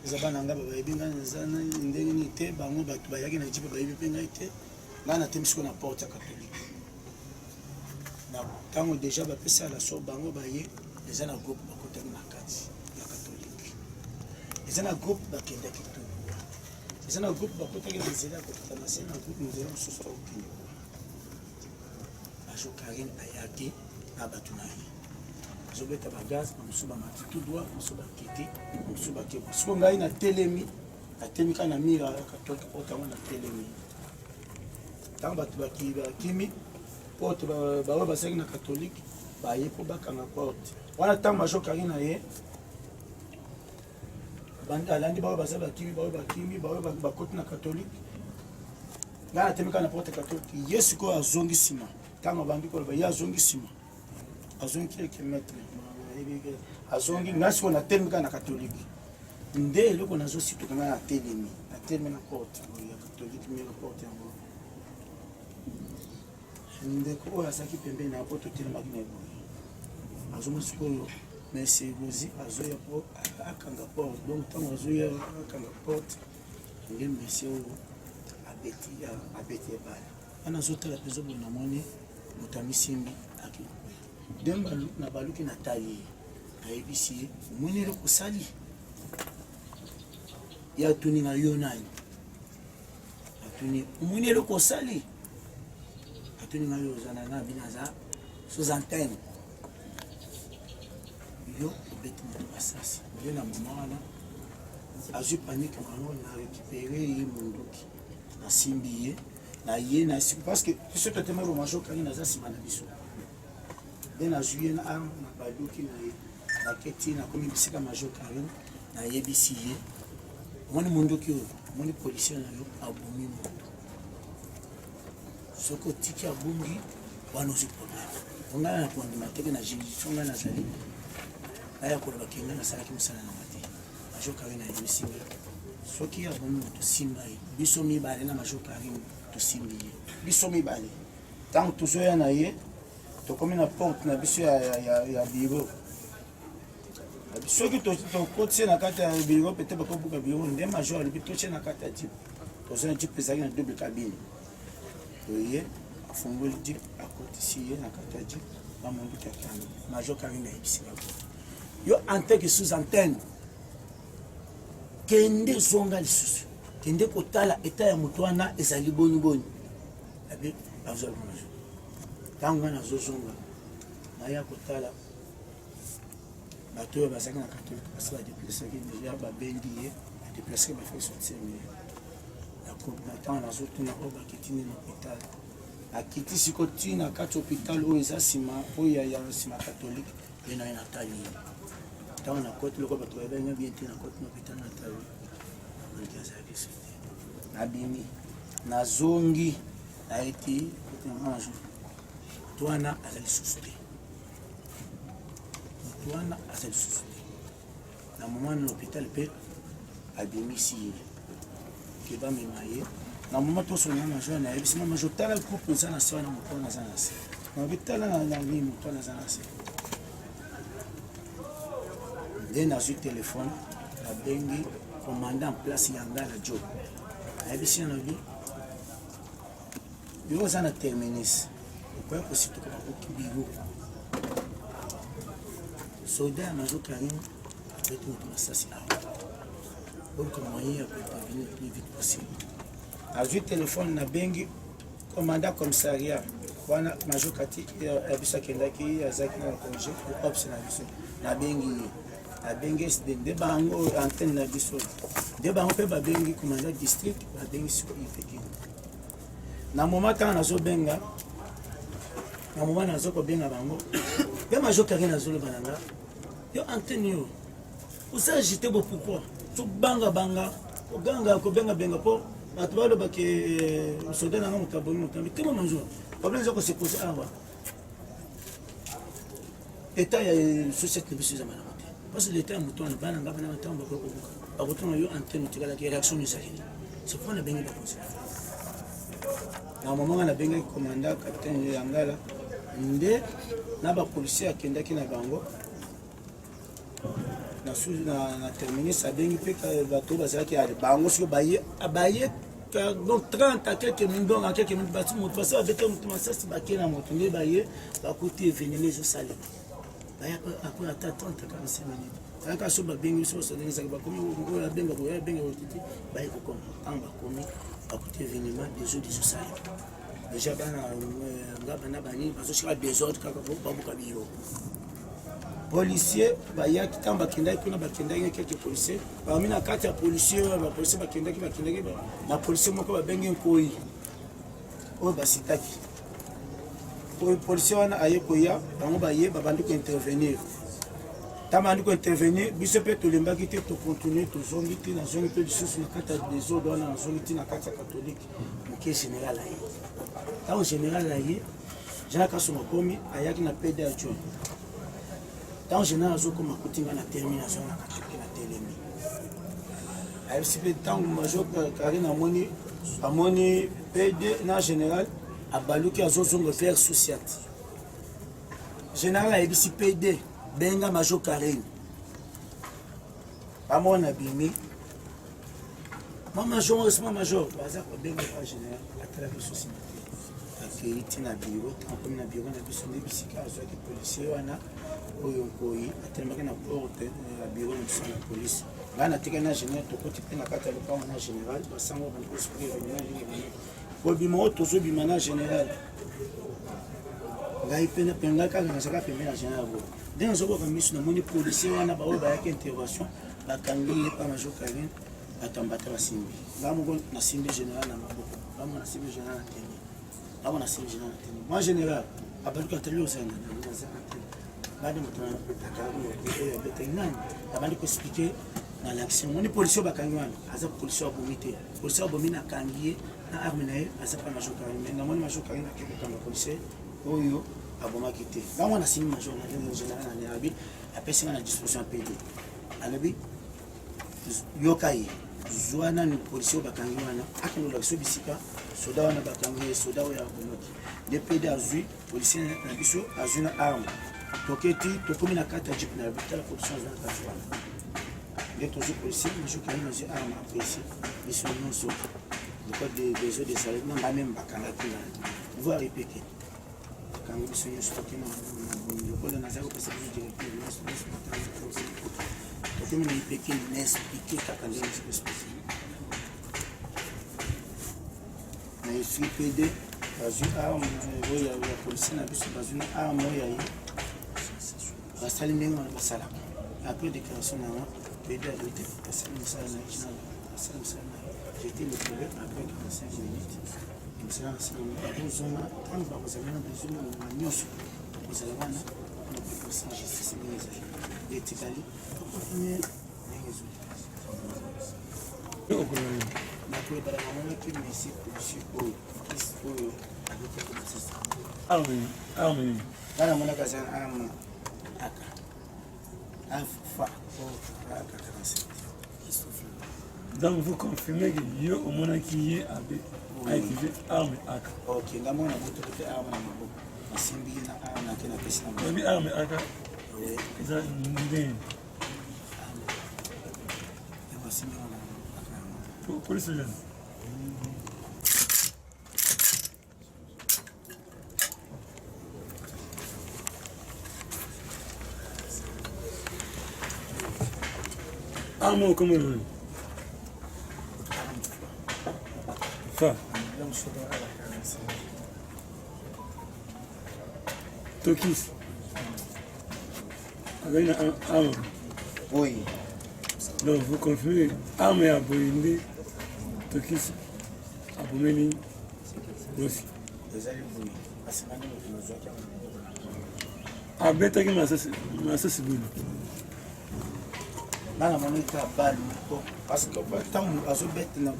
N: eza bana nga bayebi ngai eza ndenge nini te bango bato bayaki na jipe bayebi mpe ngai te ngai natemi sikoyo na porte ya katolike na ntango deja bapesi ala so bango baye eza na groupe bakotaki na kati ya katolike eza na groupe bakendaki tout droit eza na groupe bakotaki na nzela ya kokota na se na groupe nzela mosusu akokende ajo karin ayaki na bato na ye azobeta bagaz bamosusu bamati tout droit bamosusu bakete bamosusu bakeba siko ngai natelemi kaka na mire ya katolike otango natelemi ntango bato bakimi porte baoyo basalaki na katolike baye mpo bakanga porte wana ntango bajo kari na ye alandi baoyo baza bakimi baoyo bakimi baoyo bakoti na katolike ngai natemi kaka na porte katolike ye sikoyo azongi nsima ntango abandi koloba ye azongi nsima azongi kelke metre azongi ngai sikoyo natelemi kaka na katolike nde eloko nazosituka ngai natelemi na porte ya katolike mire porte yango ndeko oyo azalaki pembeni na po totelemaki na eboye azongi sikoyo merci bozi azoya po akanga porte donc ntango azoya akanga porte nde merci oyo abeti ebala wana azotala mpenza boye namoni moto amisimbi akikoya ndemba na baluki natali ye nayebisi ye omoni eloko osali
P: ya tuninga yo nani atuni umuni eloko osali atuninga yo ozana na binaza sous antenne yo obeti moto basasi nde na moma wana azwi panike mango na récupéré ye mondoki nasimbi ye na ye na parce que biso totema bamajor kangi naza nsima na biso nde nazwi ye na arme na badoki na ye naketi nakomi bisika major karine nayebisi ye omoni mondoki oyo omoni policier na yo abomi moto soki otiki abungi wana ozwi problème ongai na kondima teke na juridiction ngai nazali naya kolobaki ngai nasalaki mosala na mate major karine ayebisi ngai soki abomi moto simba ye biso mibale na major karine tosimbi ye biso mibale ntango tozoya na ye tokomi na porte na biso ya biro soki tokotie na kati ya biro pete bakobuka biro nde major alobi totie na kati ya jip tozoya jip ezalaki na double cabine oye afungoli jip akotisi ye na kati ya jip bamonduki akani major karine ayebisi bango yo anteke sous antenne kende zonga lisusu kende kotala eta ya moto wana ezali boniboni abi azwa major ntango nga nazozonga naya kotala bato oyo bazalaki na katolike basi badeplesaki deja babengi ye badeplesaki bafai sortir me na ntango nazotuna oyo bakitini na hôpital akiti siko ntina kati hôpital oyo eza nsima oyo ya nsima katolike ye na ye natali ye ntango nakoti loko bato babenga bien te nakoti na hôpital natali aliki azalaki sote nabimi nazongi nayeti kotengamajor moto wana azali susu te moto wana azali susu te na moma na hôpital mpe abimisi ye ke bamema ye na moma tosonga major nayebisi major tala couple eza na se wana moto wana aza na se nabi tala na nini moto wana aza na se nde nazwi telefone nabengi commandant place ya ngala job nayebisi na bi biro eza na terminus okoya kosituka bakoki biro soldat ya major karine abeti moto masasi awa oyoka moyen ya koparvenir plus vite possible azwi telefone nabengi commandant commissariat wana major kati ya biso akendaki azalaki na congé ops na biso nabengi sd nde bango antenne na biso nde bango mpe babengi commandant district babengi siko ifekini na moma ntango nazobenga na moma nazokobenga bango mpe major karine azoloba na nga yo antenne yo oza agité bo pourquoi tobangabanga oganga kobengabenga mpo bato balobaki soda nanga moto abomi motambi temo major problème eza kosepose awa état ya société na biso eza malamu te parce que l'état ya moto wana bana nga bana batango bakokobuka bakotanga yo antenne otikalaki réaction ezalini c'est pourquoi nabengi bakonse na mama nga nabengaki commandant capitaine ya ngala nde na bapolisier akendaki na bango na terminus abengi mpe bato bazalaki bango soki baye donc 30 à quelques minutes donc à quelques minutes basi moto basi babete moto masasi bakei na moto nde baye bakuti evenema ezosalema baye akoya ata 30 à 45 minutes ayaka so babengi biso basondengisaki bakomi oyo abengaka oyo abengaka otiti baye kokoma ntango bakomi bakuti evenema desordre ezosalema déjà bana nga bana banini bazosika désordre kaka babuka biyo policier bayaki ntango bakendaki kuna bakendaki quelques policiers parmi na kati ya policier oyo bapolicier bakendaki na policier moko babengi nkoi oyo basitaki oyo policier wana aye koya bango baye babandi kointervenir ntango babandi kointervenir biso mpe tolembaki te tocontinue tozongi te nazongi mpe lisusu na kati ya desordre wana nazongi te na kati ya catholique moke général aye ntango général aye jean kasoma komi ayaki na pd adjoint ntango général azokoma kotinga na termination na katoke na telemi ayebisi mpe ntango major karine amoni pd na général abaluki azozonga vers sociate général ayebisi pd benga major karine bamona bimi major baza kobenga pa général atalaki société akei ti na biro akomi na biro na biso nde bisika azwaki policier wana oyo nkoi atelemaki na porte ya biro na biso na polise ngai natika na général tokoti mpe na kati ya lopango na général basango bandi kospire événement ndenge kobima oyo tozobima na général ngai mpe ngai kaka nazaka pembe na général bo nde nazoboka miso namoni policier wana baoyo bayaki intervention bakangi ye pa major karine bato mbata basimbi ngai moko nasimbi général na maboko ngai moko nasimbi général na teni ngai moko nasimbi général na teni moi général abaluki ateli ozanga bade moto oyo abete nani abandi koexplike na l'action moni policier bakangi wana aza policier abomi te policier abomi nakangi ye na arme na ye aza pa major karine mais namoni major karine akekokanga policier oyo abomaki te ngai mwana nasimbi major na général na nerabi apesi nga na disposition ya pd alobi yoka ye zwa nani policier oyo bakangi wana akende olakisa bisika soda wana bakangi ye soda oyo abomaki nde pd azwi policier na biso azwi na arme toketi tokomi na kati ya jip na bitala policier azwi na kati wana nde tozwi policier major karine azwi arme apesi biso nyonso lokwa des eaux de salé na ngai meme bakangaki na voir epeke bakangi biso nyonso tokemi na lokola naza kopesa biso directeur nyonso tokomi na epeke na explike kaka ndenge explike na esui pd bazwi arme oyo ya policier na biso bazwi na arme oyo ya ye basali ndenge wana basalaka après déclaration na pd alobi basali mosala na ye basali mosala na ye j'étais libéré après 45 minutes mosala na sala bazozonga ntango bakozala na besoin na nyonso kozala wana na préparation justice mise etikali tokontinue ndenge ezoli nakoyebala namonaki mesi policier oyo oyo abetaki masisa
O: arme
P: nga namonaka aza na arme aka afa aka 47
O: donc vous confirmez que yo omonaki ye a utilisé arme aka
P: ok nga mona moto tote arme na maboko nasimbi ye na arme nake napesi na
O: oyebi arme aka eza ndenge
P: basimbi wana
O: polisi jeune arme comme le fa tokis avec une arme
P: oui
O: donc vous confirmez arme ya boyinde tokis abomeli rosi
P: ezali boye asimani moto nazwaki
O: abetaki masasi boye
P: nga namoni ka bale moko parce que ntango azobete na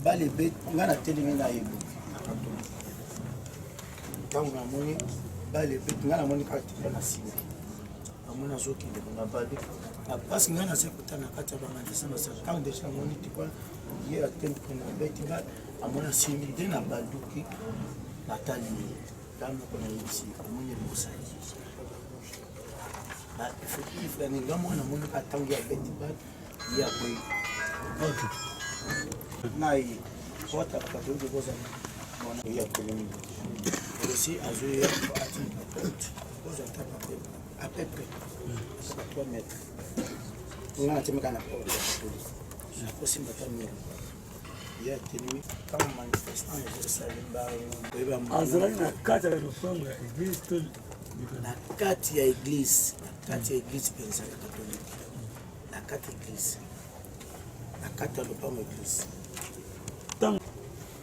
P: bale ebeti nga natelemi na yebo ntango namoni bale ebeti nga namoni kaka tika na nsima namoni azokende na bale parce que nga naza kota na kati ya bamandisa basala ntango deja namoni tikwa ye atemi mpona abeti bale amoni asimbi nde na baluki natali nga moko na yebisi amoni ebosali effectif ya ninga mwana moni atangi ya beti bat ya boy nai kota katoli boza mwana ya koloni aussi azo ya ati boza tapa à peu près 3 mètres ngana temeka na porte na kosimba kamera ya tenu kama manifestant ya Jerusalem ba beba
O: azalaki na kati ya lopango ya église to
P: na kati ya église penza ya catholique na kati ya église na kati ya lopango église
O: tant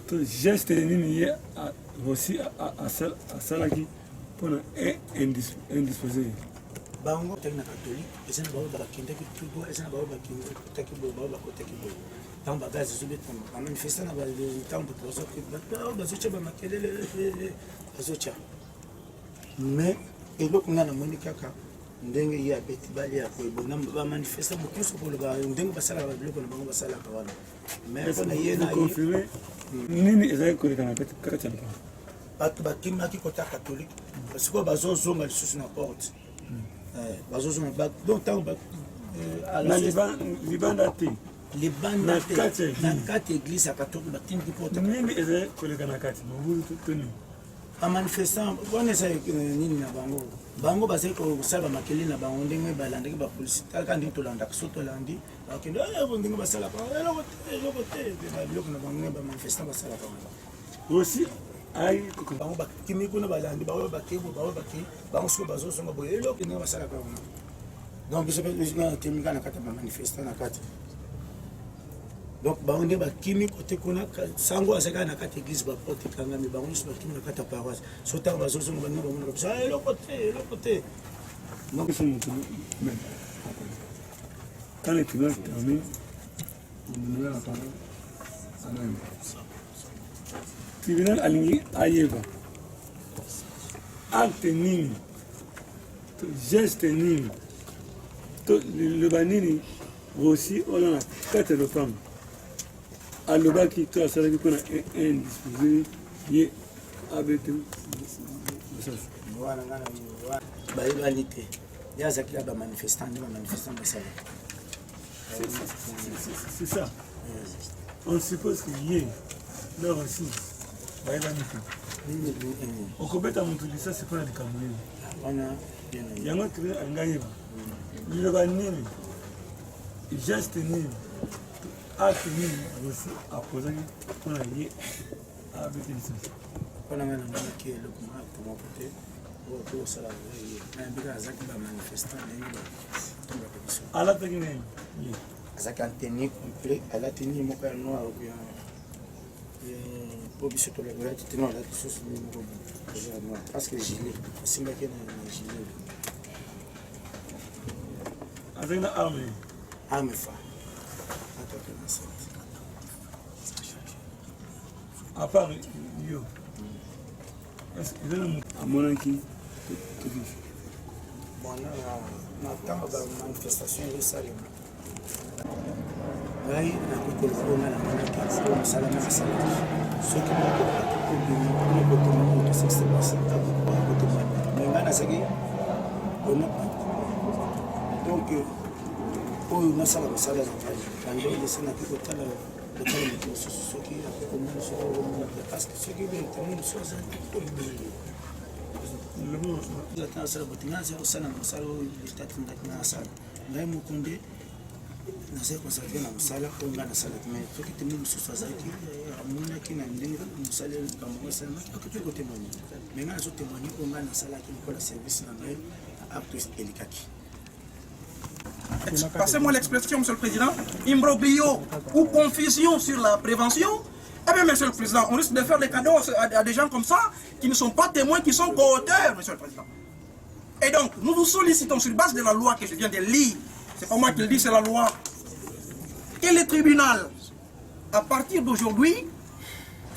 O: to geste nini ye aussi asalaki mpona indisposé
P: bango taki na catholique eza na bao bakendaki tubo eza na bao bakendaki boye bao bakotaki boye ntango bagazi ezobeta bamanifesta na ntango bazotya bamakelele bazotya mais eloko nga namoni kaka ndenge ye abeti bali ya koyebona bamanifesta mokusu koloba ndenge basalaka biloko na bango basalaka wana mais mpona ye na
O: confirme nini ezali koleka na kati ya lopango
P: bato bakimaki kota catholique sikoyo bazozonga lisusu na porte bazozonga donc ntango
O: libanda te
P: libanda te na kati ya église ya catholique batindiki porte
O: nini ezali koleka na kati mobulu to nini
P: bamanifestant wana eza nini na bango bango bazali kosala bamakeli na bango ndenge balandaki bapolisi kaka ndenge tolandaka so tolandi bakende ndenge basalaka eloko te biloko na bango ndenge bamanifestant basalaka
O: aussi
P: bango bakimi kuna balandi baoyo bakebo baoyo bake bango siko bazosonga boye eloko ndenge basalaka bango donc biso mpe kemika na kati ya bamanifestant na kati donc bango nde bakimi kote kuna sango azalaka na kati église baporte ekangami bango nyonso bakimi na kati ya paroisse so ntango bazozonga bango bamonaka biso eloko te
O: quand le tribunal termine on donnera la parole à l'homme. Tribunal alingi ayeba acte nini to geste nini to liloba nini aussi on a 4 novembre alobaki to asalaki mpona indisposé ye abete
P: bayebani te ye azalaki na bamanifestant nde bamanifestant basalaka
O: c'est ça on suppose que ye leur aussi bayebani te okobeta moto lisasi mpona likambo nini yango tribunal alingi ayeba liloba nini geste nini acte nini aussi aposaki mpona ye abete lisasi
P: mpona ngai namonaki eloko moko te oyo tokosala nayambika azalaki bamanifestant ndenge batongaka biso
O: alataki nini
P: azalaki anteni complet alati nini moko ya noir po biso tolati teno alati susu nini moko ya noir parce que gilet asimbaki na gilet
O: azalaki na
P: arme fa
O: à part yo amonaki
P: na ntango bamanifestation ezosalema ngai nakokoloka nga namonaki oyo mosala nasalaki soki obima mpona kotoma moto sexebasi kotoma me ngai nazalaki bonapa donc oyo nasala mosala yango esenaki kotala moto mosusu soki akokomona soki akomona te parce que soki temo mosusu azali ata asala bote ngai azali kosala na mosala oyo leta tindaki nga nasala ngai moko nde nazali konsakre na mosala oyo ngai nasalaki mai soki temo mosusu azalaki amonaki na ndenge mosala likambo asalamaki okoki kotémoigne mai ngai nazotémoigne oyo ngai nasalaki lokola service na ngai acte elikaki.
H: Passez-moi l'expression, Monsieur le Président, imbroglio ou confusion sur la prévention. Eh bien, Monsieur le Président, on risque de faire des cadeaux à des gens comme ça, qui ne sont pas témoins, qui sont co-auteurs, Monsieur le Président. Et donc, nous vous sollicitons sur base de la loi que je viens de lire, c'est pas moi qui le dis, c'est la loi, que le tribunal, à partir d'aujourd'hui,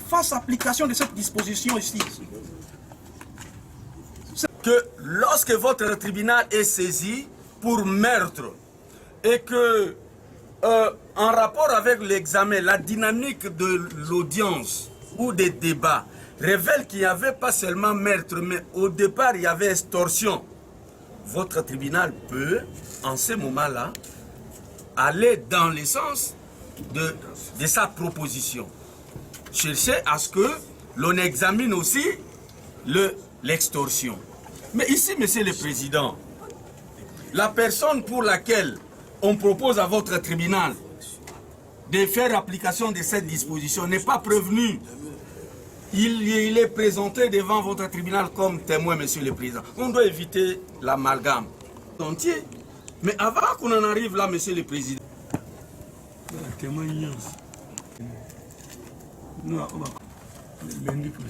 H: fasse application de cette disposition ici.
J: Que lorsque votre tribunal est saisi pour meurtre, et que, en rapport avec l'examen, la dynamique de l'audience ou des débats révèle qu'il n'y avait pas seulement meurtre, mais au départ, il y avait extorsion. Votre tribunal peut, en ce moment-là, aller dans le sens de sa proposition. Chercher à ce que l'on examine aussi l'extorsion. Mais ici, Monsieur le Président, la personne pour laquelle on propose à votre tribunal de faire application de cette disposition n'est pas prévenu. Il est présenté devant votre tribunal comme témoin, Monsieur le Président. On doit éviter l'amalgame entier. Mais avant qu'on en arrive là, Monsieur le Président.
O: Témoin lundi prochain.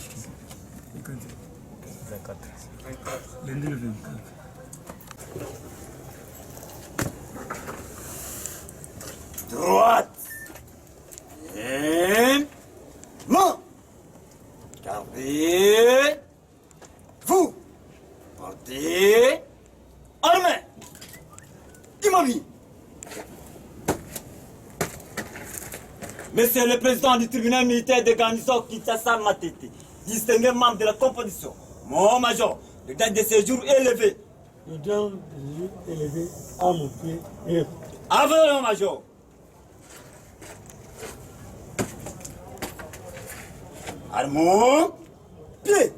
O: 24. Lundi le 24.
B: Droite. Et main. Gardez. Vous. Portez. Armée. Imami. Monsieur le Président du tribunal militaire de garnison Kinshasa Matete, distingué membre de la composition, mon major, le date de séjour élevé.
O: Le date de séjour élevé à mon pied et
B: avant le major. Armons, pied.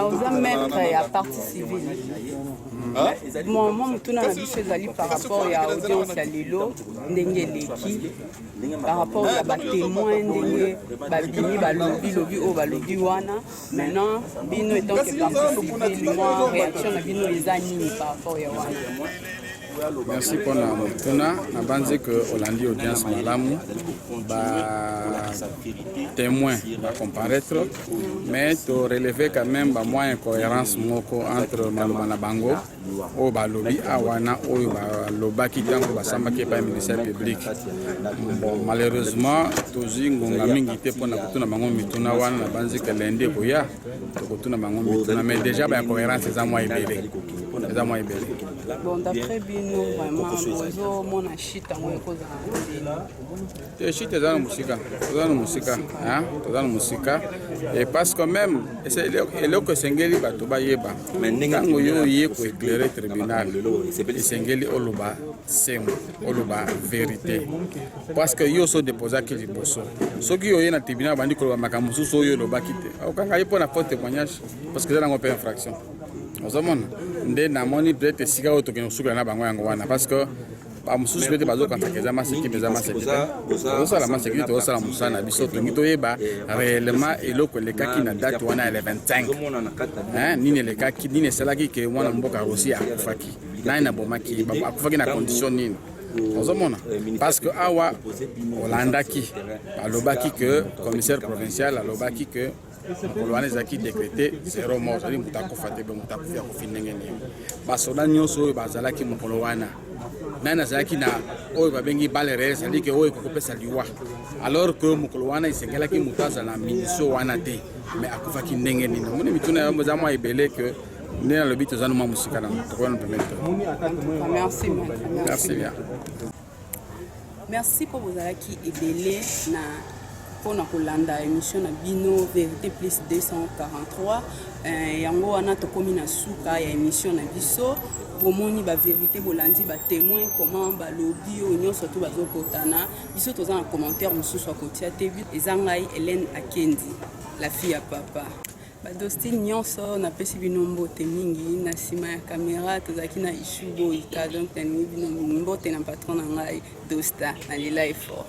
A: oza maître ya partie civile moma motuna na biso ezali par rapport ya audience ya lelo ndenge eleki par rapport ya batémoin ndenge babimi balobi oyo balobi wana maintenant bino etant que partie civile mwa réaction na bino eza nini par rapport ya wana.
Q: Merci pour la motuna na banze que Olandi audience malamu ba témoin va comparaître mais to relever quand même ba moins incohérence moko entre maluma bango o balobi awana oyo balobaki tango basambaki pa ministère public. Bon malheureusement tozi ngonga mingi te pona kutuna bango mituna wana na banze que lundi koya to kutuna bango mituna mais déjà ba incohérence eza moi ebele.
A: Bon, d'après Bino, vraiment, Bozo, mon achit, on est cause
Q: à chute dans la musique, dans la musique, et parce que même, c'est là que Sengeli va tout bailler bas. Mais quand yo y pour éclairer tribunal, Sengeli Oluba, c'est Oluba vérité. Parce que yo so déposé que les bosso. Ceux qui ont un tribunal, bandi ko makamusu so yo Oluba quitter. Quand il y a un faux témoignage, parce que là on peut infraction. Nde na moni peut-être sika oto ke nosukla na bango yango wana parce que ba mususu peut-être bazo kanta ke zama siki bezama sekete ozo la masekete ozo la musana biso to ngito yeba réellement eloko lekaki na date wana le 25 hein nini lekaki nini selaki ke mwana mboka aussi akufaki na ina bomaki akufaki na condition nini ozomona parce que awa olandaki alobaki que commissaire provincial alobaki que Kolwane zaki décrété zéro mort, c'est-à-dire mutakufa te mutakufa kufinenge ni. Basoda nyonso bazalaki mukolowana. Nana zaki na oyo babengi balere, c'est-à-dire que oyo kokopesa liwa. Alors que mukolowana isengelaki mutaza na miniso wana te, mais akufa ki ndenge ni. Moni mituna ya mboza mwa ebele que ndena lobi tozana mwa musika na tokona permettre.
A: Merci.
Q: Merci bien.
A: Merci pour vous alaki ebele na pour kolanda émission na bino vérité plus 243 yango wana tokomi na suka ya émission na biso bomoni ba vérité bolandi ba témoin comment ba lobby onyo surtout bazokotana biso toza na commentaire mosusu akotia te ezangai Hélène Akendi la fille à papa badosti nyonso na pesi bino mbote mingi na sima ya caméra tozaki na Ishubo ika donc tani bino mbote na patron na ngai Dosta na live fort.